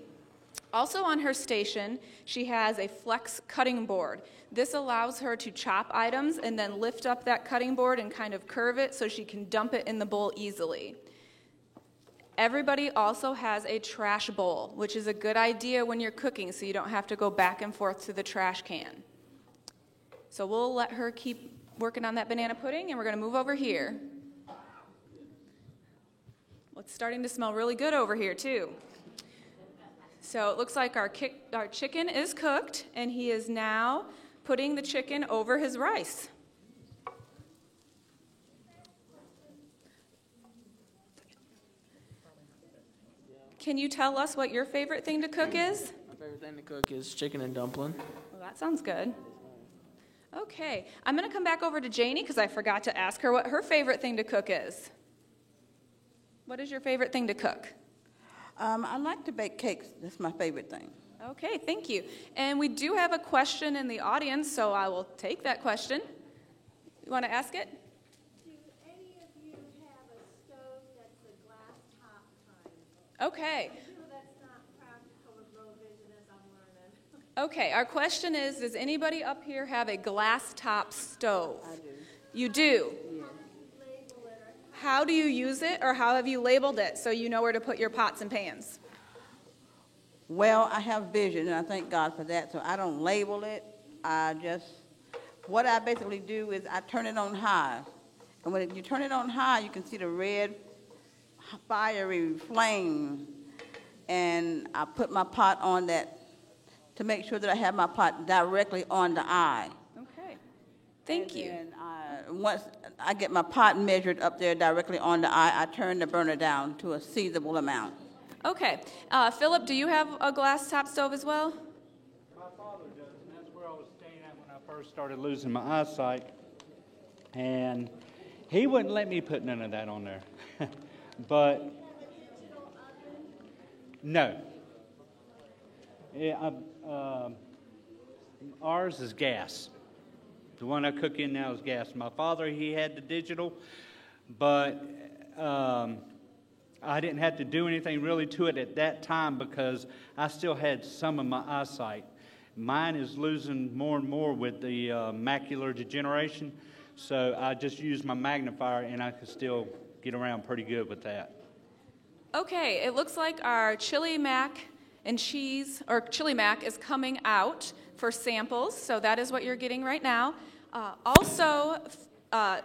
Also on her station, she has a flex cutting board. This allows her to chop items and then lift up that cutting board and kind of curve it so she can dump it in the bowl easily. Everybody also has a trash bowl, which is a good idea when you're cooking so you don't have to go back and forth to the trash can. So we'll let her keep working on that banana pudding, and we're going to move over here. Well, it's starting to smell really good over here, too. So it looks like our chicken is cooked, and he is now putting the chicken over his rice. Can you tell us what your favorite thing to cook is? My favorite thing to cook is chicken and dumpling. Well, that sounds good. Okay, I'm going to come back over to Janie because I forgot to ask her what her favorite thing to cook is. What is your favorite thing to cook? I like to bake cakes. That's my favorite thing. Okay, thank you. And we do have a question in the audience, so I will take that question. You want to ask it? Do any of you have a stove that's a glass top kind? Okay. That's not practical with low vision as I'm learning. Okay, our question is, does anybody up here have a glass top stove? I do. You do? Yes. How do you use it, or how have you labeled it so you know where to put your pots and pans? Well, I have vision, and I thank God for that, so I don't label it. What I basically do is I turn it on high. And when you turn it on high, you can see the red, fiery flame. And I put my pot on that to make sure that I have my pot directly on the eye. Okay. Thank you. And once I get my pot measured up there directly on the eye, I turn the burner down to a seasonable amount. Okay. Philip, do you have a glass top stove as well? My father does, and that's where I was staying at when I first started losing my eyesight. And he wouldn't let me put none of that on there. But, no. Yeah, ours is gas. The one I cook in now is gas. My father, he had the digital, but I didn't have to do anything really to it at that time because I still had some of my eyesight. Mine is losing more and more with the macular degeneration, so I just use my magnifier and I can still get around pretty good with that. Okay, it looks like our chili mac and cheese, or chili mac, is coming out for samples, so that is what you're getting right now. Also,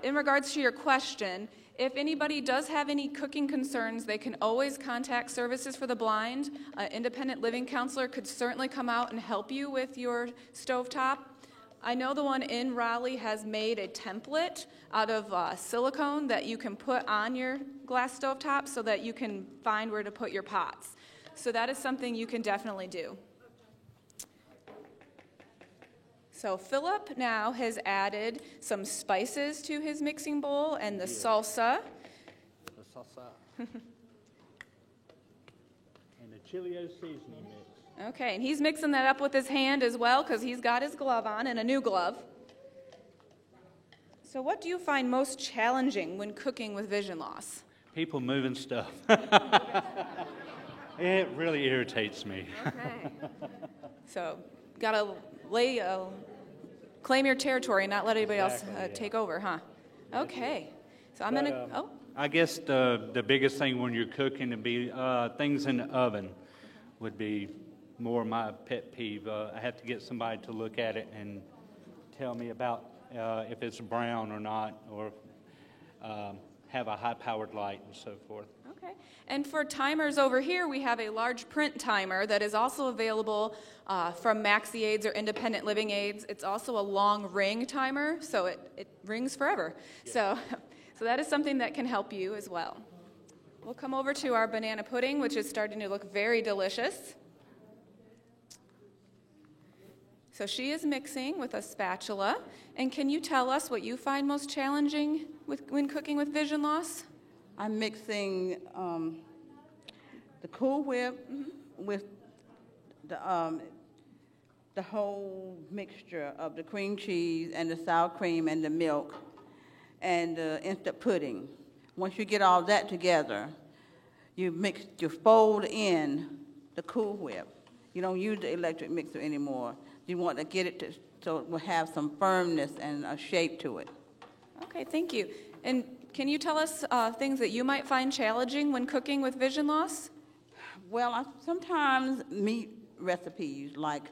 in regards to your question, if anybody does have any cooking concerns, they can always contact Services for the Blind. An independent living counselor could certainly come out and help you with your stovetop. I know the one in Raleigh has made a template out of silicone that you can put on your glass stovetop so that you can find where to put your pots. So that is something you can definitely do. So Philip now has added some spices to his mixing bowl and the salsa. The salsa. And the chilio seasoning mix. Okay, and he's mixing that up with his hand as well because he's got his glove on and a new glove. So what do you find most challenging when cooking with vision loss? People moving stuff. It really irritates me. Okay. So, gotta claim your territory and not let anybody else take over, huh? Okay. So I'm gonna. I guess the biggest thing when you're cooking would be things in the oven would be more my pet peeve. I have to get somebody to look at it and tell me about if it's brown or not, or have a high-powered light and so forth. Okay. And for timers over here, we have a large print timer that is also available from Maxi Aids or Independent Living Aids. It's also a long ring timer, so it rings forever. Yeah. So that is something that can help you as well. We'll come over to our banana pudding, which is starting to look very delicious. So she is mixing with a spatula. And can you tell us what you find most challenging when cooking with vision loss? I'm mixing the Cool Whip with the whole mixture of the cream cheese and the sour cream and the milk and the instant pudding. Once you get all that together, you fold in the Cool Whip. You don't use the electric mixer anymore. You want to get it so it will have some firmness and a shape to it. Okay, thank you. And can you tell us things that you might find challenging when cooking with vision loss? Well, sometimes meat recipes like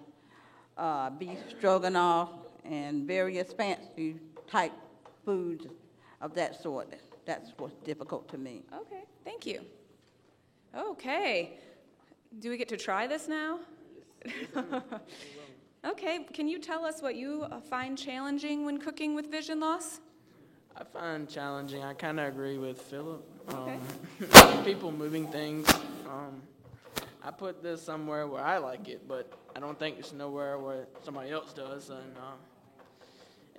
beef stroganoff and various fancy type foods of that sort. That's what's difficult to me. Okay, thank you. Okay, do we get to try this now? Okay, can you tell us what you find challenging when cooking with vision loss? I find challenging. I kind of agree with Philip. Okay. People moving things. I put this somewhere where I like it, but I don't think it's nowhere where somebody else does. And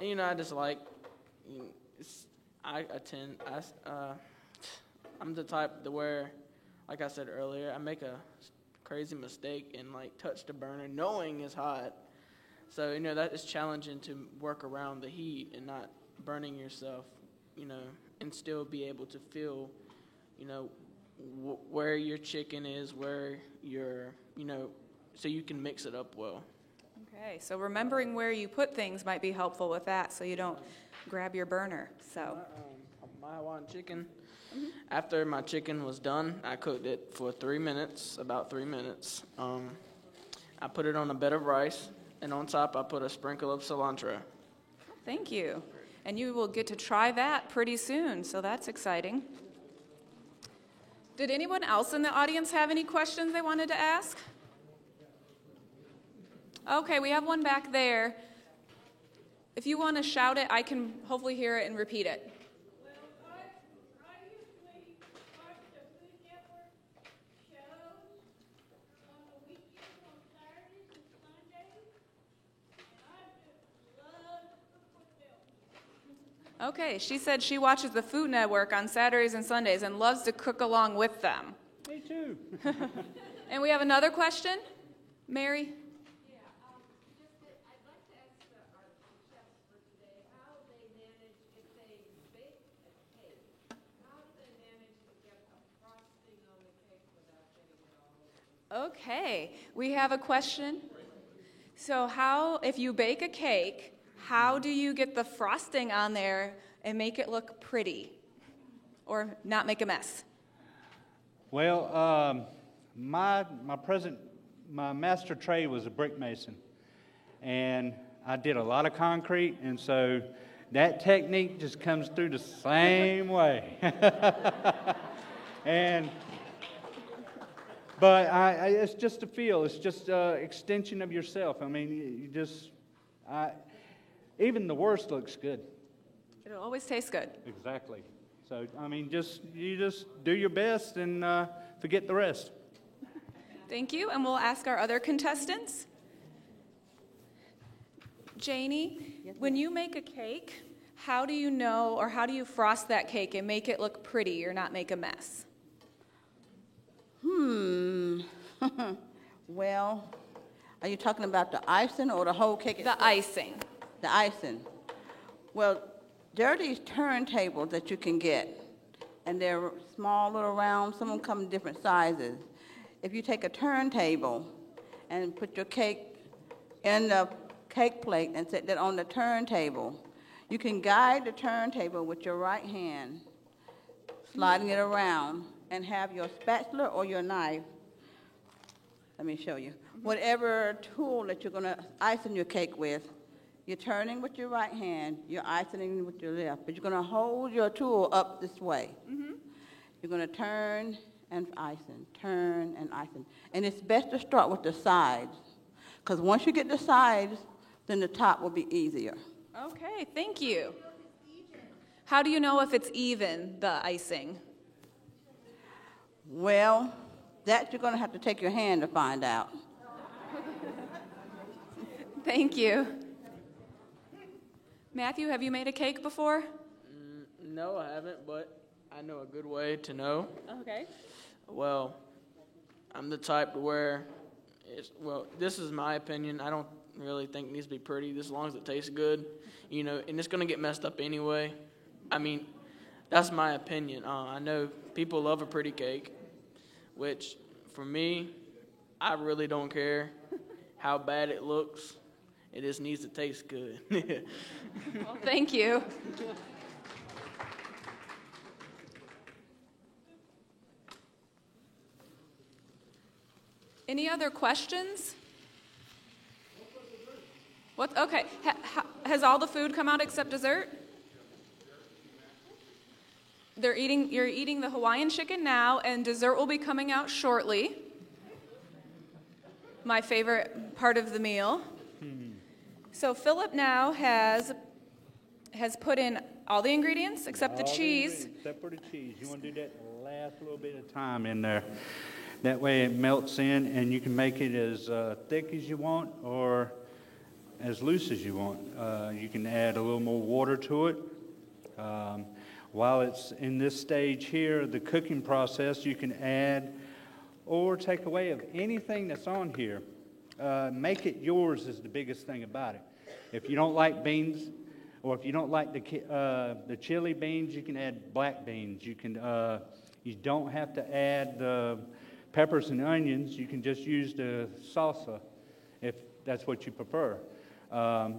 you know, I just like. I'm the type to where, like I said earlier, I make a crazy mistake and like touch the burner knowing it's hot. So, you know, that is challenging to work around the heat and not burning yourself, you know, and still be able to feel, you know, where your chicken is, where your, you know, so you can mix it up well. Okay, so remembering where you put things might be helpful with that so you don't grab your burner. So my Hawaiian chicken, after my chicken was done, I cooked it for 3 minutes, about 3 minutes. I put it on a bed of rice, and on top I put a sprinkle of cilantro. Thank you. And you will get to try that pretty soon, so that's exciting. Did anyone else in the audience have any questions they wanted to ask? Okay, we have one back there. If you want to shout it, I can hopefully hear it and repeat it. Okay, she said she watches the Food Network on Saturdays and Sundays and loves to cook along with them. Me too. And we have another question. Mary? Yeah, I'd like to ask our chefs for today how they manage, if they bake a cake, how do they manage to get the frosting on the cake without getting it all over? Okay, we have a question. So if you bake a cake, how do you get the frosting on there and make it look pretty or not make a mess? Well, my master trade was a brick mason, and I did a lot of concrete, and so that technique just comes through the same way. But it's just a feel. It's just an extension of yourself. I mean, even the worst looks good. It'll always taste good. Exactly. So, I mean, you just do your best and forget the rest. Thank you, and we'll ask our other contestants. Janie, when you make a cake, how do you know, or how do you frost that cake and make it look pretty or not make a mess? Well, are you talking about the icing or the whole cake itself? The icing. The icing. Well, there are these turntables that you can get, and they're small little round. Some of them come in different sizes. If you take a turntable and put your cake in the cake plate and set that on the turntable, you can guide the turntable with your right hand, sliding it around, and have your spatula or your knife. Let me show you. Whatever tool that you're going to icing your cake with, you're turning with your right hand, you're icing with your left, but you're going to hold your tool up this way. You're going to turn and icing, turn and icing. And it's best to start with the sides, because once you get the sides, then the top will be easier. Okay, thank you. How do you know if it's even, the icing? Well, that you're going to have to take your hand to find out. Thank you. Matthew, have you made a cake before? No, I haven't, but I know a good way to know. Okay. Well, I'm the type where, this is my opinion. I don't really think it needs to be pretty, as long as it tastes good, and it's going to get messed up anyway. I mean, that's my opinion. I know people love a pretty cake, which, for me, I really don't care how bad it looks. It just needs to taste good. Well, thank you. Any other questions? What? Okay. Has all the food come out except dessert? You're eating the Hawaiian chicken now, and dessert will be coming out shortly. My favorite part of the meal. So Philip now has put in all the ingredients except the cheese. Except for the cheese. You want to do that last little bit of time in there. That way it melts in, and you can make it as thick as you want or as loose as you want. You can add a little more water to it. While it's in this stage here, the cooking process, you can add or take away of anything that's on here. Make it yours is the biggest thing about it. If you don't like beans, or if you don't like the chili beans, you can add black beans. You don't have to add the peppers and onions. You can just use the salsa if that's what you prefer.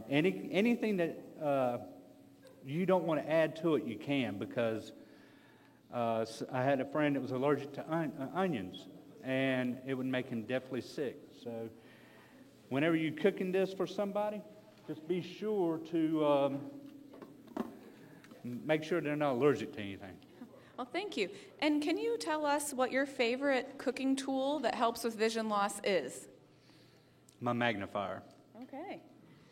Anything that you don't want to add to it, you can, because I had a friend that was allergic to onions, and it would make him deathly sick. So whenever you're cooking this for somebody, just be sure to make sure they're not allergic to anything. Well, thank you. And can you tell us what your favorite cooking tool that helps with vision loss is? My magnifier. Okay.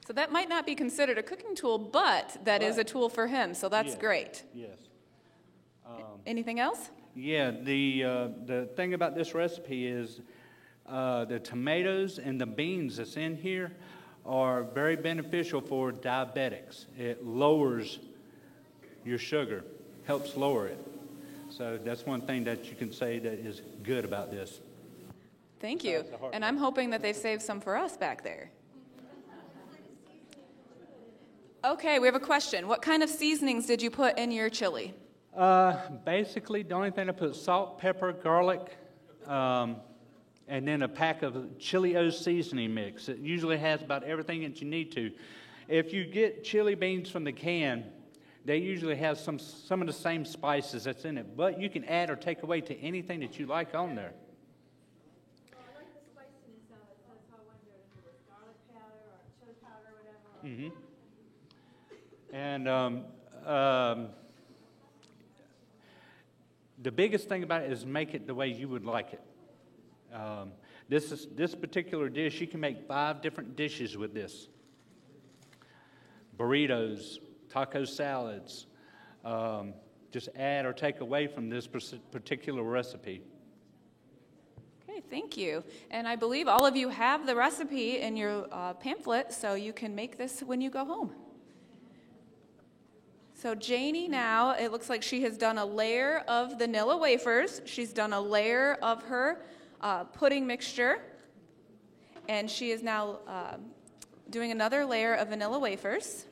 So that might not be considered a cooking tool, but that is a tool for him, so that's great. Yes. Anything else? Yeah, the thing about this recipe is the tomatoes and the beans that's in here are very beneficial for diabetics. It lowers your sugar, helps lower it. So that's one thing that you can say that is good about this. Thank you. And I'm hoping that they've saved some for us back there. Okay, we have a question. What kind of seasonings did you put in your chili? Basically, the only thing I put salt, pepper, garlic, and then a pack of Chili-O seasoning mix. It usually has about everything that you need to. If you get chili beans from the can, they usually have some of the same spices that's in it, but you can add or take away to anything that you like on there. Mm-hmm. And the biggest thing about it is make it the way you would like it. This particular dish, you can make 5 different dishes with this. Burritos, taco salads. Just add or take away from this particular recipe. Okay, thank you. And I believe all of you have the recipe in your pamphlet, so you can make this when you go home. So Janie now, it looks like she has done a layer of vanilla wafers. She's done a layer of her pudding mixture. And she is now doing another layer of vanilla wafers.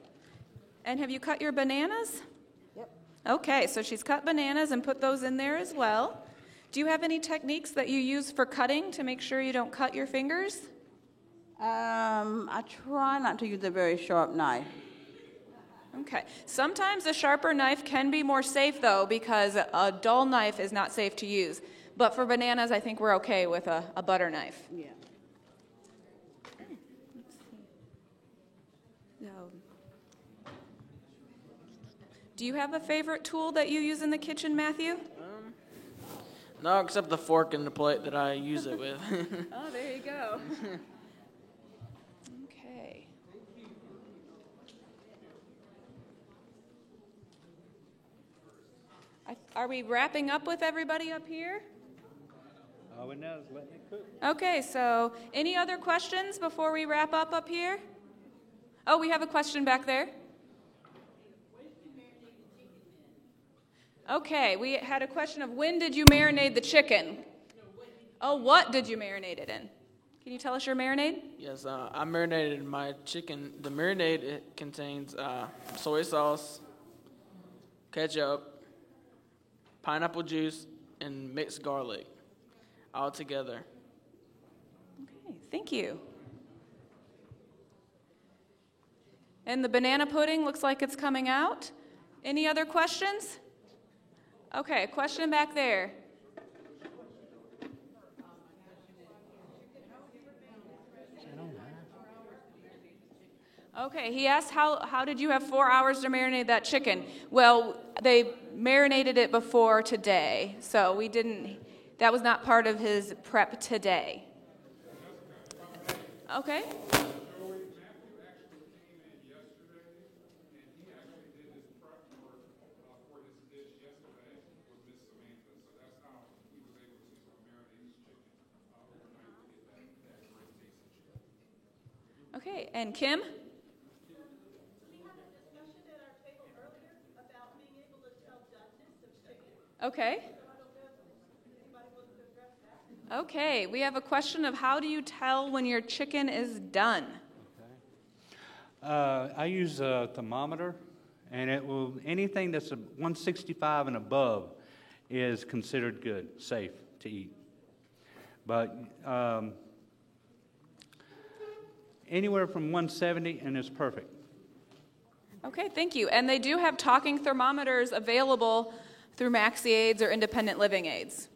And have you cut your bananas? Yep. Okay, so she's cut bananas and put those in there as well. Do you have any techniques that you use for cutting to make sure you don't cut your fingers? I try not to use a very sharp knife. Okay. Sometimes a sharper knife can be more safe, though, because a dull knife is not safe to use. But for bananas, I think we're okay with a butter knife. Yeah. Do you have a favorite tool that you use in the kitchen, Matthew? No, except the fork and the plate that I use it with. Oh, there you go. Okay. Are we wrapping up with everybody up here? All we know is letting it cook. Okay, so any other questions before we wrap up here? Oh, we have a question back there. Okay, we had a question of when did you marinate the chicken? Oh, what did you marinate it in? Can you tell us your marinade? Yes, I marinated my chicken. The marinade, it contains soy sauce, ketchup, pineapple juice, and mixed garlic all together. Okay, thank you. And the banana pudding looks like it's coming out. Any other questions? Okay, question back there. Okay, he asked how did you have 4 hours to marinate that chicken? Well, they marinated it before today, so that was not part of his prep today. Okay. Okay, and Kim? Okay. Okay, we have a question of how do you tell when your chicken is done? I use a thermometer, and it will anything that's a 165 and above is considered good, safe to eat. But anywhere from 170 and it's perfect. Okay, thank you. And they do have talking thermometers available through MaxiAids or Independent Living Aids.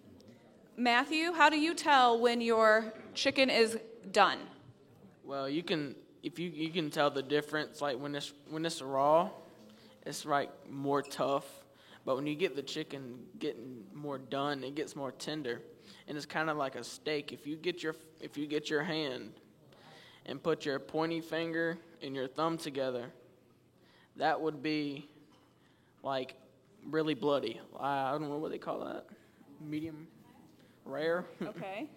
Matthew, how do you tell when your chicken is done? Well, you can tell the difference. Like when it's raw, it's like more tough. But when you get the chicken getting more done, it gets more tender, and it's kind of like a steak. If you get your hand and put your pointy finger and your thumb together, that would be like really bloody. I don't know what they call that. Medium rare. Okay.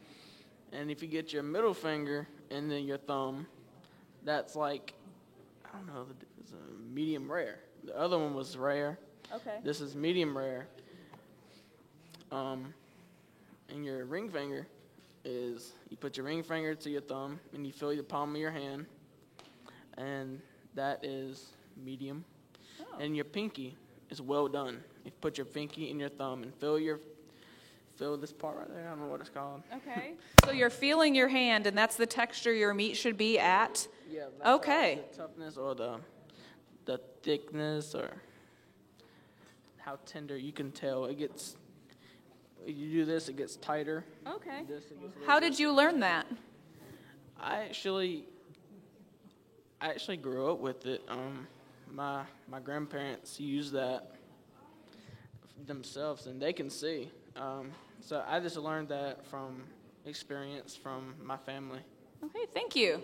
And if you get your middle finger and then your thumb, that's like, I don't know, it's a medium rare. The other one was rare. Okay. This is medium rare. And your ring finger is, you put your ring finger to your thumb and you feel the palm of your hand, and that is medium. Oh. And your pinky is well done. You put your pinky in your thumb and feel this part right there. I don't know what it's called. Okay. So you're feeling your hand, and that's the texture your meat should be at? Yeah. Okay. The toughness or the thickness or how tender, you can tell. It gets, you do this, it gets tighter. Okay. It How did you learn that? I actually grew up with it. My grandparents use that themselves, and they can see. So I just learned that from experience from my family. Okay, thank you.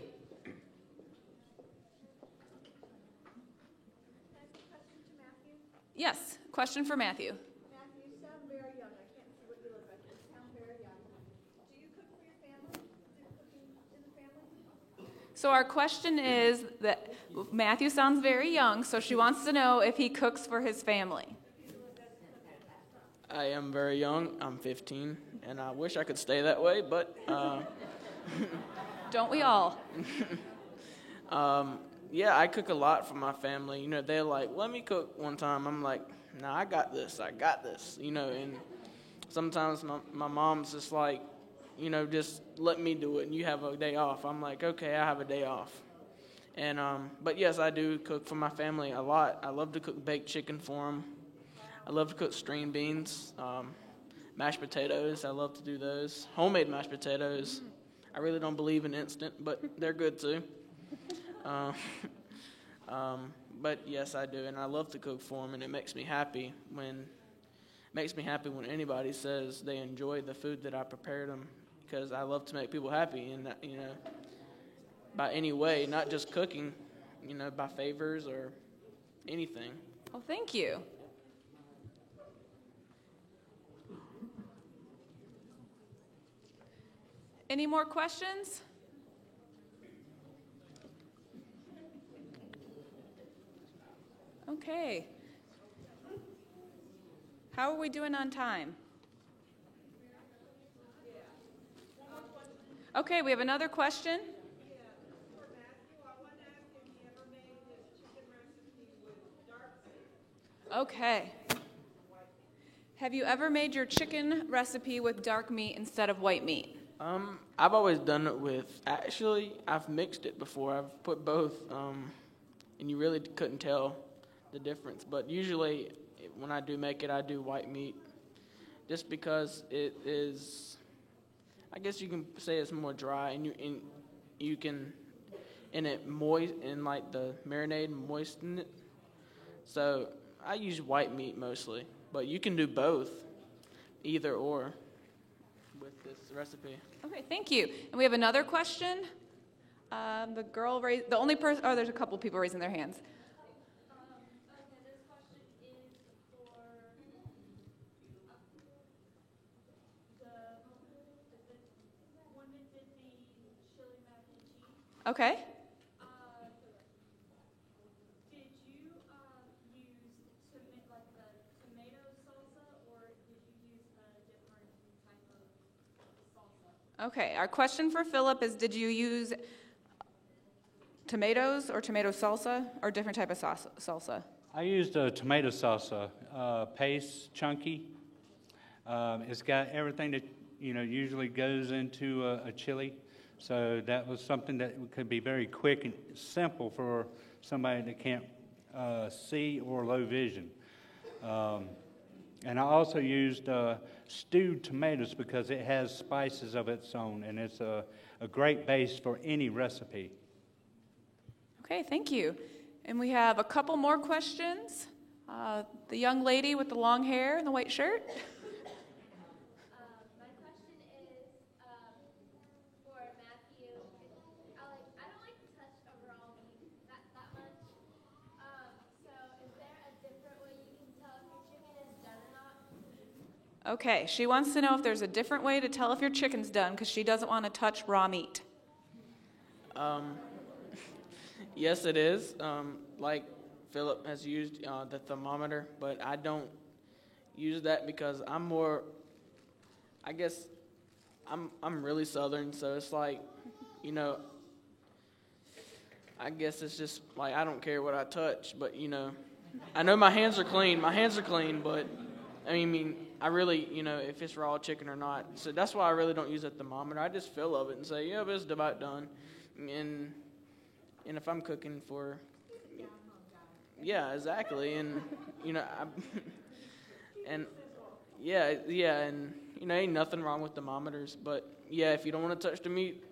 Yes, question for Matthew. Matthew, you sound very young. I can't see what you look like. You sound very young. Do you cook for your So our question is that Matthew sounds very young, so she wants to know if he cooks for his family. I am very young. I'm 15, and I wish I could stay that way, but Don't we all? Yeah, I cook a lot for my family. You know, they're like, let me cook one time. I'm like, nah, I got this. You know, and sometimes my mom's just like, you know, just let me do it and you have a day off. I'm like, okay, I have a day off. And, but yes, I do cook for my family a lot. I love to cook baked chicken for them. I love to cook string beans, mashed potatoes. I love to do those. Homemade mashed potatoes. I really don't believe in instant, but they're good too. But yes, I do, and I love to cook for them, and it makes me happy when anybody says they enjoy the food that I prepared them, because I love to make people happy, and you know, by any way, not just cooking, you know, by favors or anything. Well, thank you. Any more questions? Okay. How are we doing on time? Okay, we have another question. Okay. Have you ever made your chicken recipe with dark meat instead of white meat? I've always done it with, actually, I've mixed it before. I've put both, and you really couldn't tell the difference. But usually, when I do make it, I do white meat, just because it is, I guess you can say it's more dry, and you can, and it like the marinade moisten it. So I use white meat mostly, but you can do both, either or, with this recipe. Okay, thank you. And we have another question. The girl raised, the only person, oh, there's a couple people raising their hands. Okay. Did you use like the tomato salsa, or did you use a different type of salsa? Okay, our question for Philip is, did you use tomatoes or tomato salsa or different type of salsa? I used a tomato salsa, paste, chunky. It's got everything that usually goes into a chili. So that was something that could be very quick and simple for somebody that can't see or low vision. And I also used stewed tomatoes because it has spices of its own, and it's a great base for any recipe. Okay, thank you. And we have a couple more questions. The young lady with the long hair and the white shirt. My question is for Matthew. I don't like to touch overall meat that much. So is there a different way you can tell if your chicken is done or not? Okay, she wants to know if there's a different way to tell if your chicken's done because she doesn't want to touch raw meat. Yes, it is. Like Philip has used the thermometer, but I don't use that because I'm more, I guess, I'm really Southern, so it's like, I guess it's just like I don't care what I touch, but I know my hands are clean. But I mean, I really, if it's raw chicken or not. So that's why I really don't use a thermometer. I just feel of it and say, yeah, but it's about done. And if I'm cooking for, yeah, exactly, and and ain't nothing wrong with thermometers, but yeah, if you don't want to touch the meat,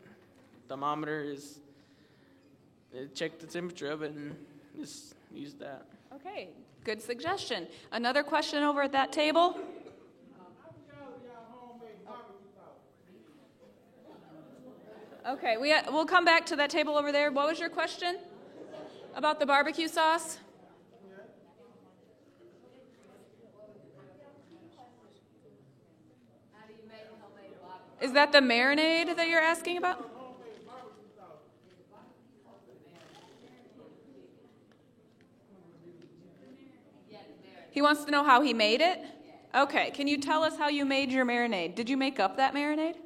thermometer is check the temperature of it and just use that. Okay, good suggestion. Another question over at that table. Okay, we'll come back to that table over there. What was your question about the barbecue sauce? Is that the marinade that you're asking about? He wants to know how he made it? Okay, can you tell us how you made your marinade? Did you make up that marinade?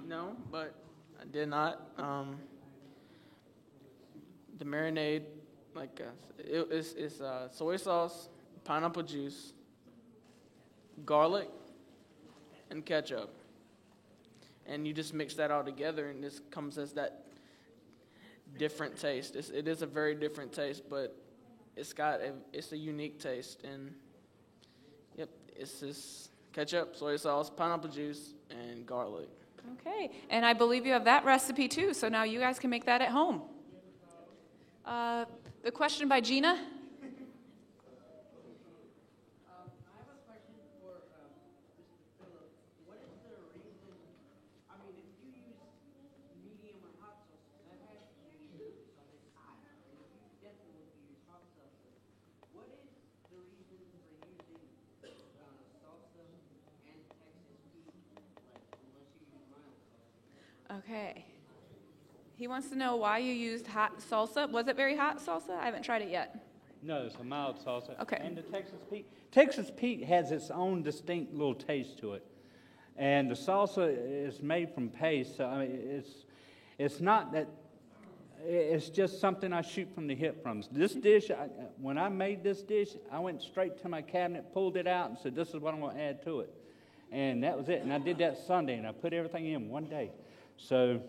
No, but I did not. The marinade, it's soy sauce, pineapple juice, garlic, and ketchup. And you just mix that all together, and this comes as that different taste. It is a very different taste, but it's a unique taste. And yep, it's just ketchup, soy sauce, pineapple juice, and garlic. Okay, and I believe you have that recipe too, so now you guys can make that at home. The question by Gina. Okay. He wants to know why you used hot salsa. Was it very hot salsa? I haven't tried it yet. No, it's a mild salsa. Okay. And the Texas Pete. Texas Pete has its own distinct little taste to it. And the salsa is made from paste, so I mean, it's not that, it's just something I shoot from the hip from. This dish, when I made this dish, I went straight to my cabinet, pulled it out, and said, this is what I'm going to add to it. And that was it. And I did that Sunday, and I put everything in one day. So,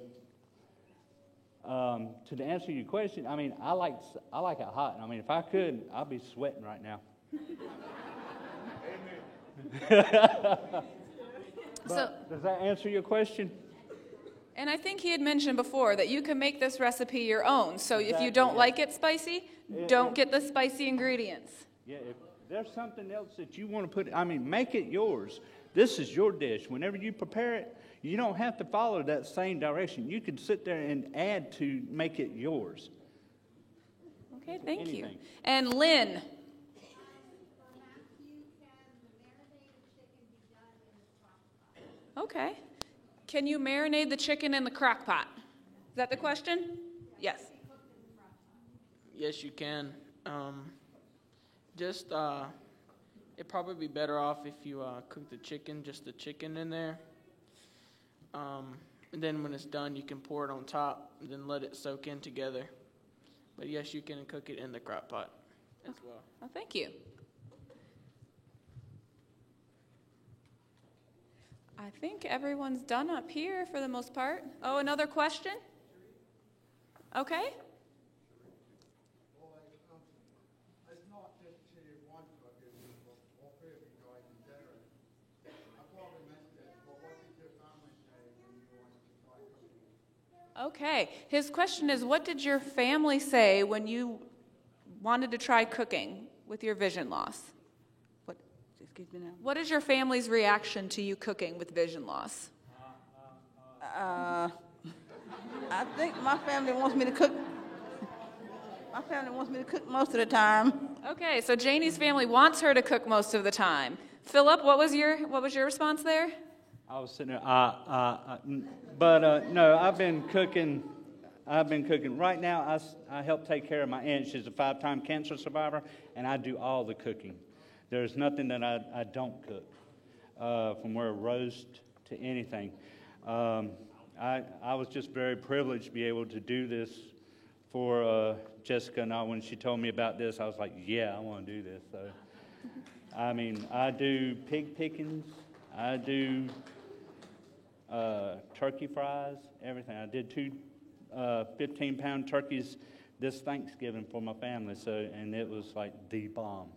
to answer your question, I mean, I like it hot. I mean, if I could, I'd be sweating right now. Does that answer your question? And I think he had mentioned before that you can make this recipe your own. So if you don't like it spicy, don't get the spicy ingredients. Yeah, if there's something else that you want to put, I mean, make it yours. This is your dish. Whenever you prepare it, you don't have to follow that same direction. You can sit there and add to make it yours. Okay, thank you. And Lynn. Okay. Can you marinate the chicken in the crock pot? Is that the question? Yes. Yes, you can. It'd probably be better off if you cook the chicken in there. And then when it's done, you can pour it on top and then let it soak in together. But yes, you can cook it in the crock pot as well. Well, thank you. I think everyone's done up here for the most part. Oh, another question? Okay. Okay. His question is, what did your family say when you wanted to try cooking with your vision loss? Excuse me now. What is your family's reaction to you cooking with vision loss? I think my family wants me to cook. My family wants me to cook most of the time. Okay, so Janie's family wants her to cook most of the time. Philip, what was your response there? I was sitting there, no, I've been cooking. Right now, I help take care of my aunt. She's a 5-time cancer survivor, and I do all the cooking. There's nothing that I don't cook, from where roast to anything. I was just very privileged to be able to do this for Jessica and I. When she told me about this, I was like, yeah, I want to do this. So, I mean, I do pig pickings. I do turkey fries, everything. I did 2 15-pound turkeys this Thanksgiving for my family, and it was like the bomb,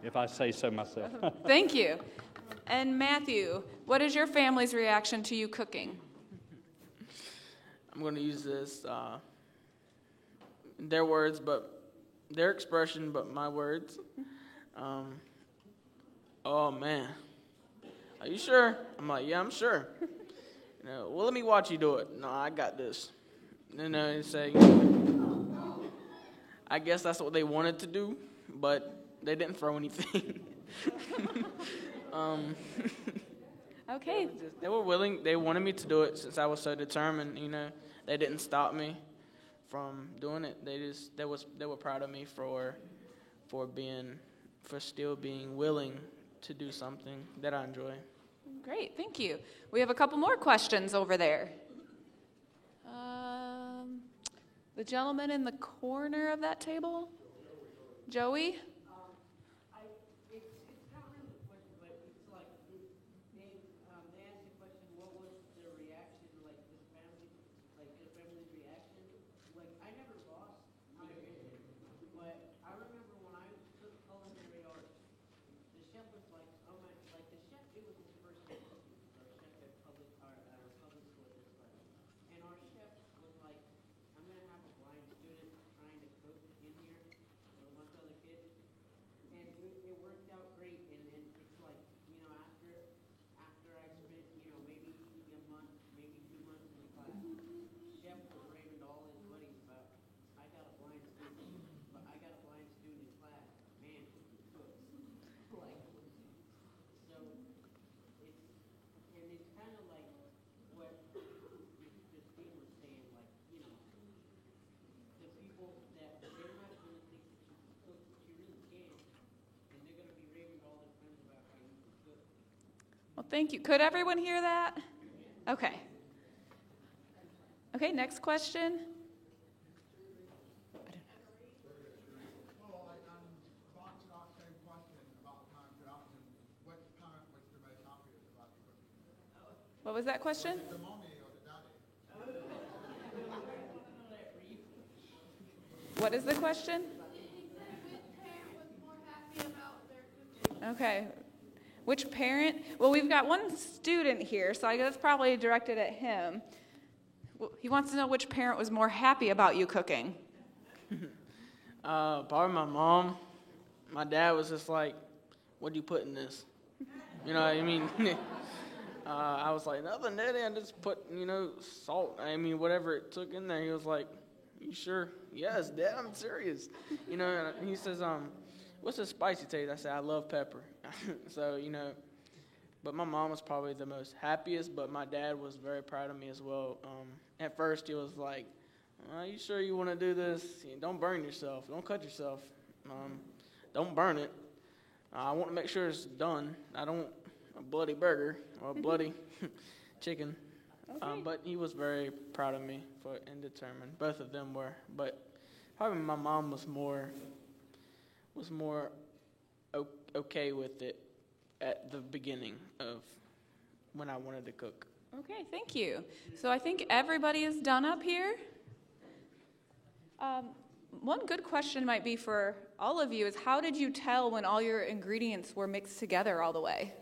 if I say so myself. Thank you. And Matthew, what is your family's reaction to you cooking? I'm going to use this, their words, but their expression, but my words. Oh, man. Are you sure? I'm like, yeah, I'm sure. Well, let me watch you do it. No, I got this. And then they say, I guess that's what they wanted to do, but they didn't throw anything. Okay. They were willing. They wanted me to do it since I was so determined. They didn't stop me from doing it. They were proud of me for being for still being willing to do something that I enjoy. Great, thank you. We have a couple more questions over there. The gentleman in the corner of that table? Joey? Well, thank you. Could everyone hear that? Okay. Okay, next question. What was that question? What is the question? Okay. Which parent? Well, we've got one student here, so I guess it's probably directed at him. He wants to know which parent was more happy about you cooking. Probably my mom. My dad was just like, what do you put in this? You know what I mean? I was like, nothing, Daddy. I just put, salt. I mean, whatever it took in there. He was like, you sure? Yes, Dad, I'm serious. And he says, what's the spicy taste? I said, I love pepper. So, but my mom was probably the most happiest, but my dad was very proud of me as well. At first, he was like, are you sure you want to do this? Don't burn yourself. Don't cut yourself. Don't burn it. I want to make sure it's done. I don't want a bloody burger or a bloody chicken. Okay. But he was very proud of me and determined. Both of them were. But probably my mom was more okay with it at the beginning of when I wanted to cook. Okay, thank you. So I think everybody is done up here. One good question might be for all of you is how did you tell when all your ingredients were mixed together all the way?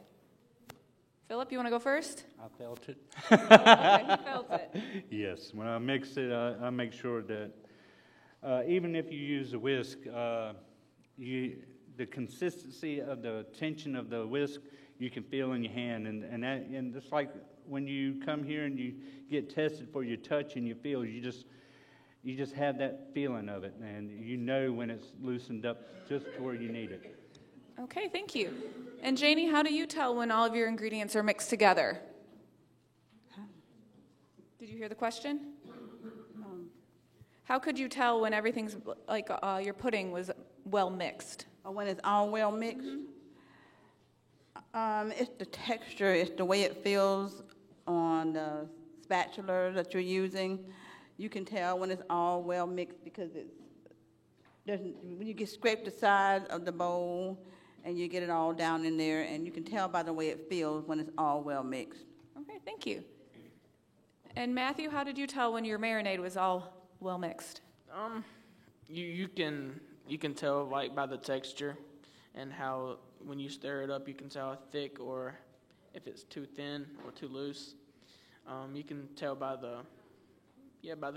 Philip, you want to go first? I felt it. Okay, he felt it. Yes, when I mix it, I make sure that even if you use a whisk, the consistency of the tension of the whisk you can feel in your hand, and it's like when you come here and you get tested for your touch and your feel, you just have that feeling of it, and you know when it's loosened up just to where you need it. Okay, thank you. And Janie, how do you tell when all of your ingredients are mixed together? Did you hear the question? How could you tell when everything's like your pudding was well mixed? When it's all well mixed? It's the texture, it's the way it feels on the spatula that you're using. You can tell when it's all well mixed because when you scrape the side of the bowl and you get it all down in there, and you can tell by the way it feels when it's all well mixed. Okay, thank you. And Matthew, how did you tell when your marinade was all well mixed? You can tell like by the texture and how when you stir it up, you can tell how thick or if it's too thin or too loose. You can tell by the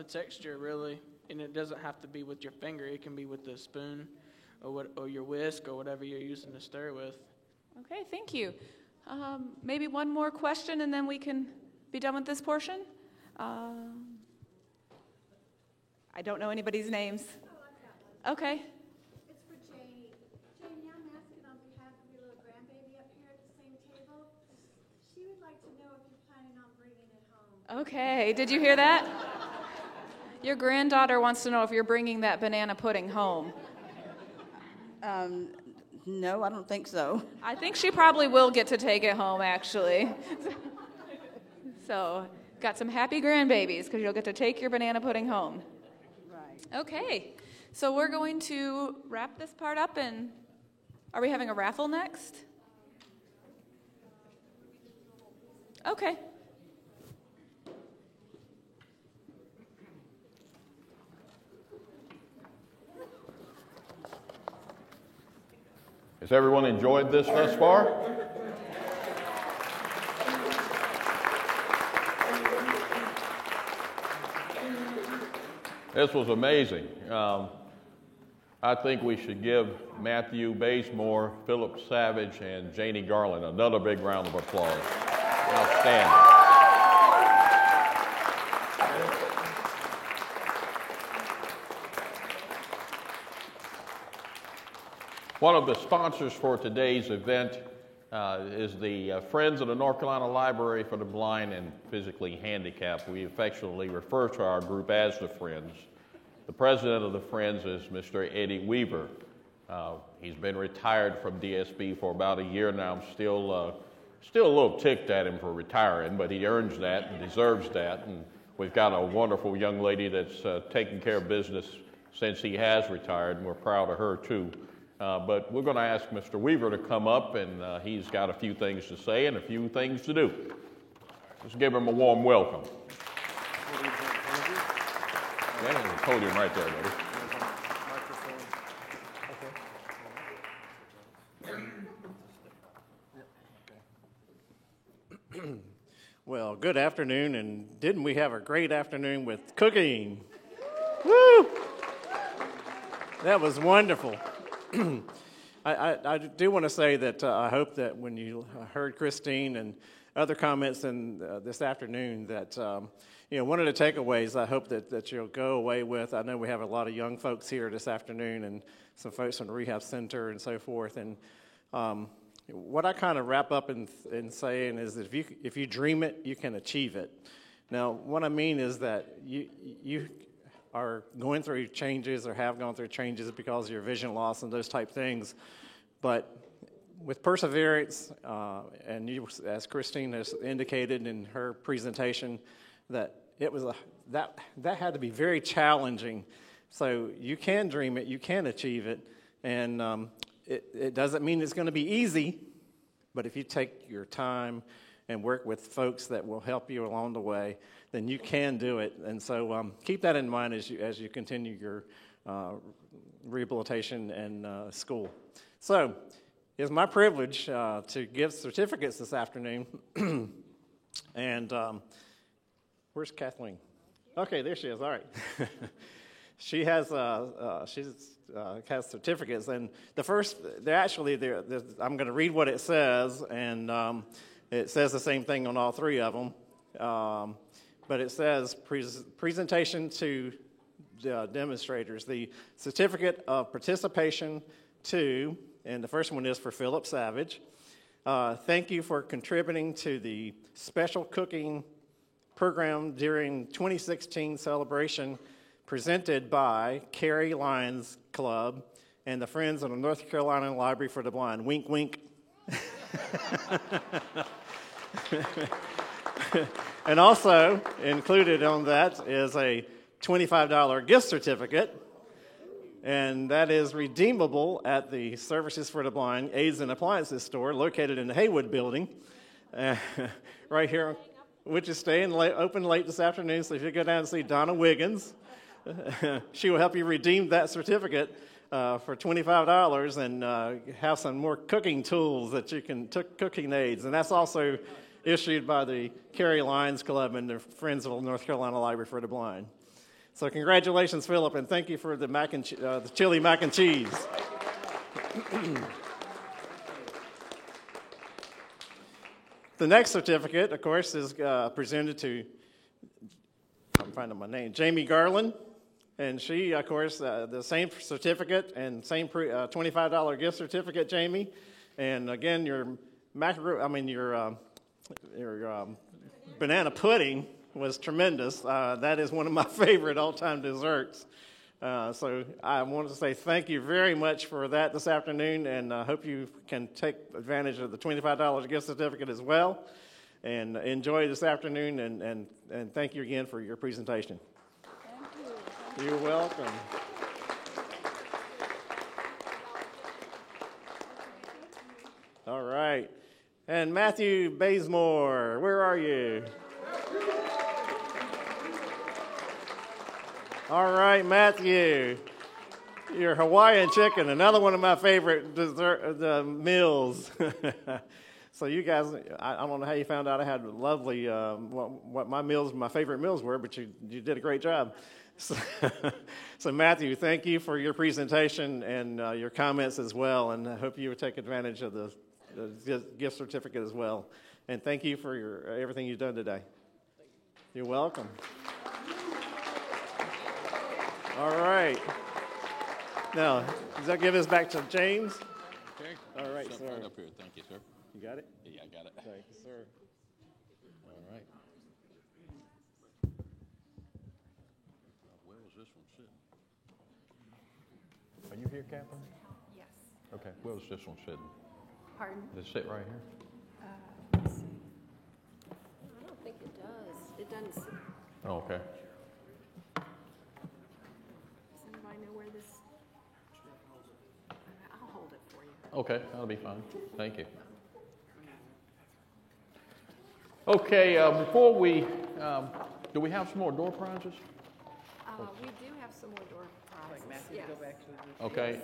texture really, and it doesn't have to be with your finger. It can be with the spoon or your whisk or whatever you're using to stir with. Okay, thank you. Maybe one more question and then we can be done with this portion. I don't know anybody's names. Okay. It's for Janie. Janie, I'm asking on behalf of your little grandbaby up here at the same table. She would like to know if you're planning on bringing it home. Okay, did you hear that? Your granddaughter wants to know if you're bringing that banana pudding home. No, I don't think so. I think she probably will get to take it home, actually. So, got some happy grandbabies because you'll get to take your banana pudding home. Right. Okay, so we're going to wrap this part up, and are we having a raffle next? Okay. Has everyone enjoyed this thus far? This was amazing. I think we should give Matthew Bazemore, Philip Savage, and Janie Garland another big round of applause. Outstanding. One of the sponsors for today's event is the Friends of the North Carolina Library for the Blind and Physically Handicapped. We affectionately refer to our group as the Friends. The president of the Friends is Mr. Eddie Weaver. He's been retired from DSB for about a year now. I'm still a little ticked at him for retiring, but he earns that and deserves that. And we've got a wonderful young lady that's taken care of business since he has retired, and we're proud of her too. But we're going to ask Mr. Weaver to come up, and he's got a few things to say and a few things to do. Let's give him a warm welcome. Yeah, there's a podium right there, buddy. Well, good afternoon, and didn't we have a great afternoon with cooking? Woo! That was wonderful. I do want to say that I hope that when you heard Christine and other comments in this afternoon that, one of the takeaways I hope that you'll go away with, I know we have a lot of young folks here this afternoon and some folks from the rehab center and so forth, and what I kind of wrap up in saying is that if you dream it, you can achieve it. Now, what I mean is that you are going through changes or have gone through changes because of your vision loss and those type things, but with perseverance, and you, as Christine has indicated in her presentation, that it was that had to be very challenging. So you can dream it, you can achieve it, and it doesn't mean it's going to be easy, but if you take your time and work with folks that will help you along the way, then you can do it. And so keep that in mind as you continue your rehabilitation and school. So it's my privilege to give certificates this afternoon. And where's Kathleen? Okay, there she is. All right. She has certificates, and the first, I'm going to read what it says, and it says the same thing on all three of them, but it says presentation to demonstrators, the certificate of participation to, and the first one is for Philip Savage. Thank you for contributing to the special cooking program during 2016 celebration presented by Carrie Lions Club and the Friends of the North Carolina Library for the Blind. Wink, wink. And also included on that is a $25 gift certificate, and that is redeemable at the Services for the Blind Aids and Appliances store located in the Haywood building, right here, which is staying open late this afternoon. So if you go down and see Donna Wiggins, she will help you redeem that certificate for $25 and have some more cooking tools that you can, cooking aids. And that's also issued by the Carrie Lions Club and the Friends of the North Carolina Library for the Blind. So congratulations, Philip, and thank you for the the chili mac and cheese. The next certificate, of course, is presented to, I'm finding my name, Jamie Garland. And she, of course, the same certificate and same $25 gift certificate, Jamie. And again, your banana pudding was tremendous. That is one of my favorite all-time desserts. So I wanted to say thank you very much for that this afternoon, and I hope you can take advantage of the $25 gift certificate as well. And enjoy this afternoon, and thank you again for your presentation. Thank you. You're welcome. All right. And Matthew Bazemore, where are you? All right, Matthew. Your Hawaiian chicken, another one of my favorite meals. So you guys, I don't know how you found out I had lovely, what my favorite meals were, but you did a great job. So Matthew, thank you for your presentation and your comments as well, and I hope you will take advantage of the gift certificate as well. And thank you for everything you've done today. You're welcome. All right. Now, does that give us back to James? Okay. All right, Step sir. right up here. Thank you, sir. You got it? Yeah, I got it. Thank you, sir. All right. Where was this one sitting? Are you here, Catherine? Yes. Okay. Where was this one sitting? Pardon? Does it sit right here? Let's see. I don't think it does. It doesn't sit. Oh, okay. Does anybody know where this? I'll hold it for you. Okay, that'll be fine. Thank you. Okay, before we, do we have some more door prizes? We do have some more door prizes. Yes. Okay,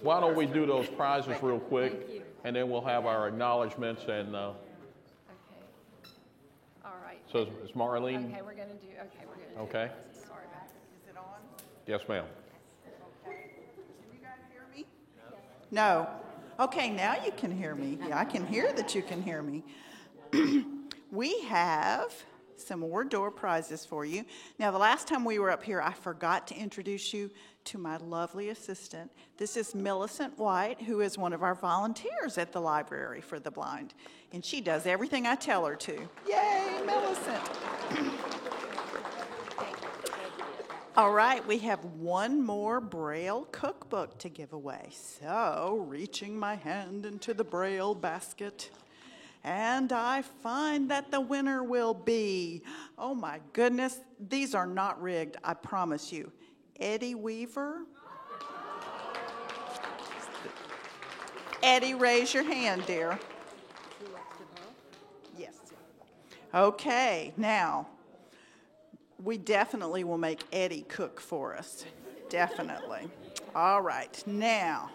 why don't we do those prizes real quick, and then we'll have our acknowledgments and. Okay. All right. So is Marlene? Okay, we're gonna do. Okay. Sorry about it. Is it on? Yes, ma'am. Okay. Can you guys hear me? No. Okay, now you can hear me. Yeah, I can hear that you can hear me. We have some more door prizes for you. Now, the last time we were up here, I forgot to introduce you to my lovely assistant. This is Millicent White, who is one of our volunteers at the Library for the Blind. And she does everything I tell her to. Yay, Millicent! All right, we have one more Braille cookbook to give away. So, reaching my hand into the Braille basket, and I find that the winner will be, oh my goodness, these are not rigged, I promise you. Eddie Weaver. Eddie, raise your hand, dear. Yes. Okay, now, we definitely will make Eddie cook for us. Definitely. All right, now,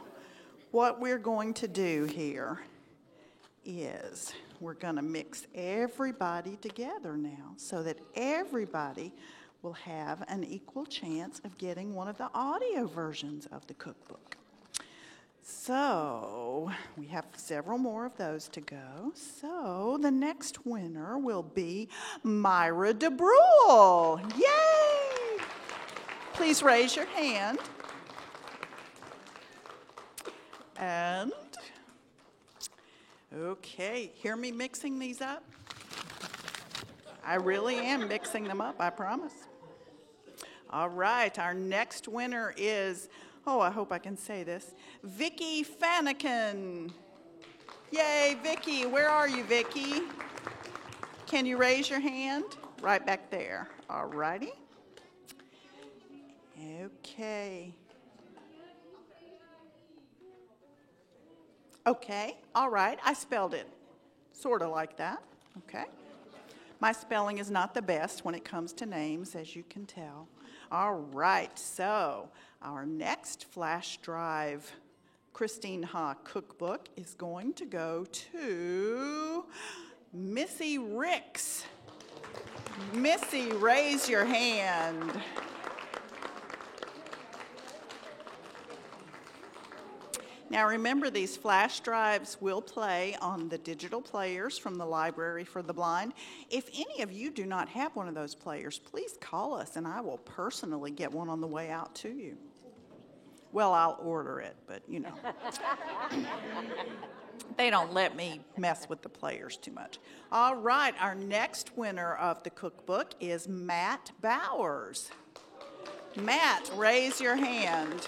what we're going to do here is we're going to mix everybody together now so that everybody will have an equal chance of getting one of the audio versions of the cookbook. So we have several more of those to go. So the next winner will be Myra DeBrule. Yay! Please raise your hand. And okay, hear me mixing these up? I really am mixing them up, I promise. All right, our next winner is, oh, I hope I can say this, Vicki Fanikin. Yay, Vicki, where are you, Vicki? Can you raise your hand? Right back there. All righty. Okay. Okay, all right, I spelled it sort of like that, okay? My spelling is not the best when it comes to names, as you can tell. All right, so our next flash drive Christine Ha cookbook is going to go to Missy Ricks. Missy, raise your hand. Now remember, these flash drives will play on the digital players from the Library for the Blind. If any of you do not have one of those players, please call us and I will personally get one on the way out to you. Well, I'll order it, but you know. They don't let me mess with the players too much. All right, our next winner of the cookbook is Matt Bowers. Matt, raise your hand.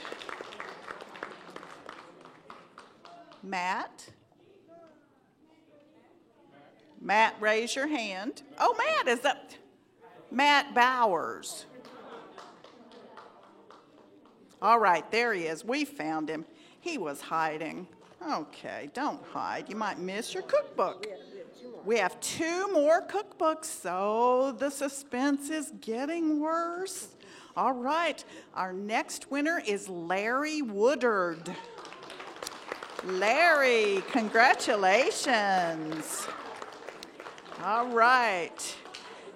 Matt? Matt, raise your hand. Oh, Matt is up. Matt Bowers. All right, there he is. We found him. He was hiding. Okay, don't hide. You might miss your cookbook. We have 2 more cookbooks, so the suspense is getting worse. All right, our next winner is Larry Woodard. Larry, congratulations. All right.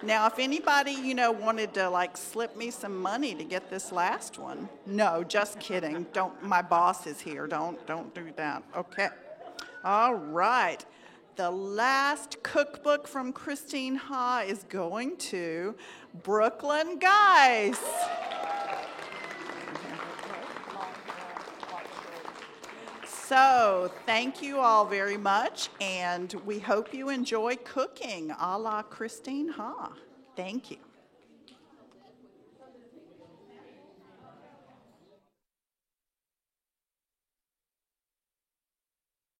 Now, if anybody, wanted to slip me some money to get this last one. No, just kidding. Don't, my boss is here. Don't do that. Okay. All right. The last cookbook from Christine Ha is going to Brooklyn Geis. So, thank you all very much, and we hope you enjoy cooking a la Christine Ha. Thank you.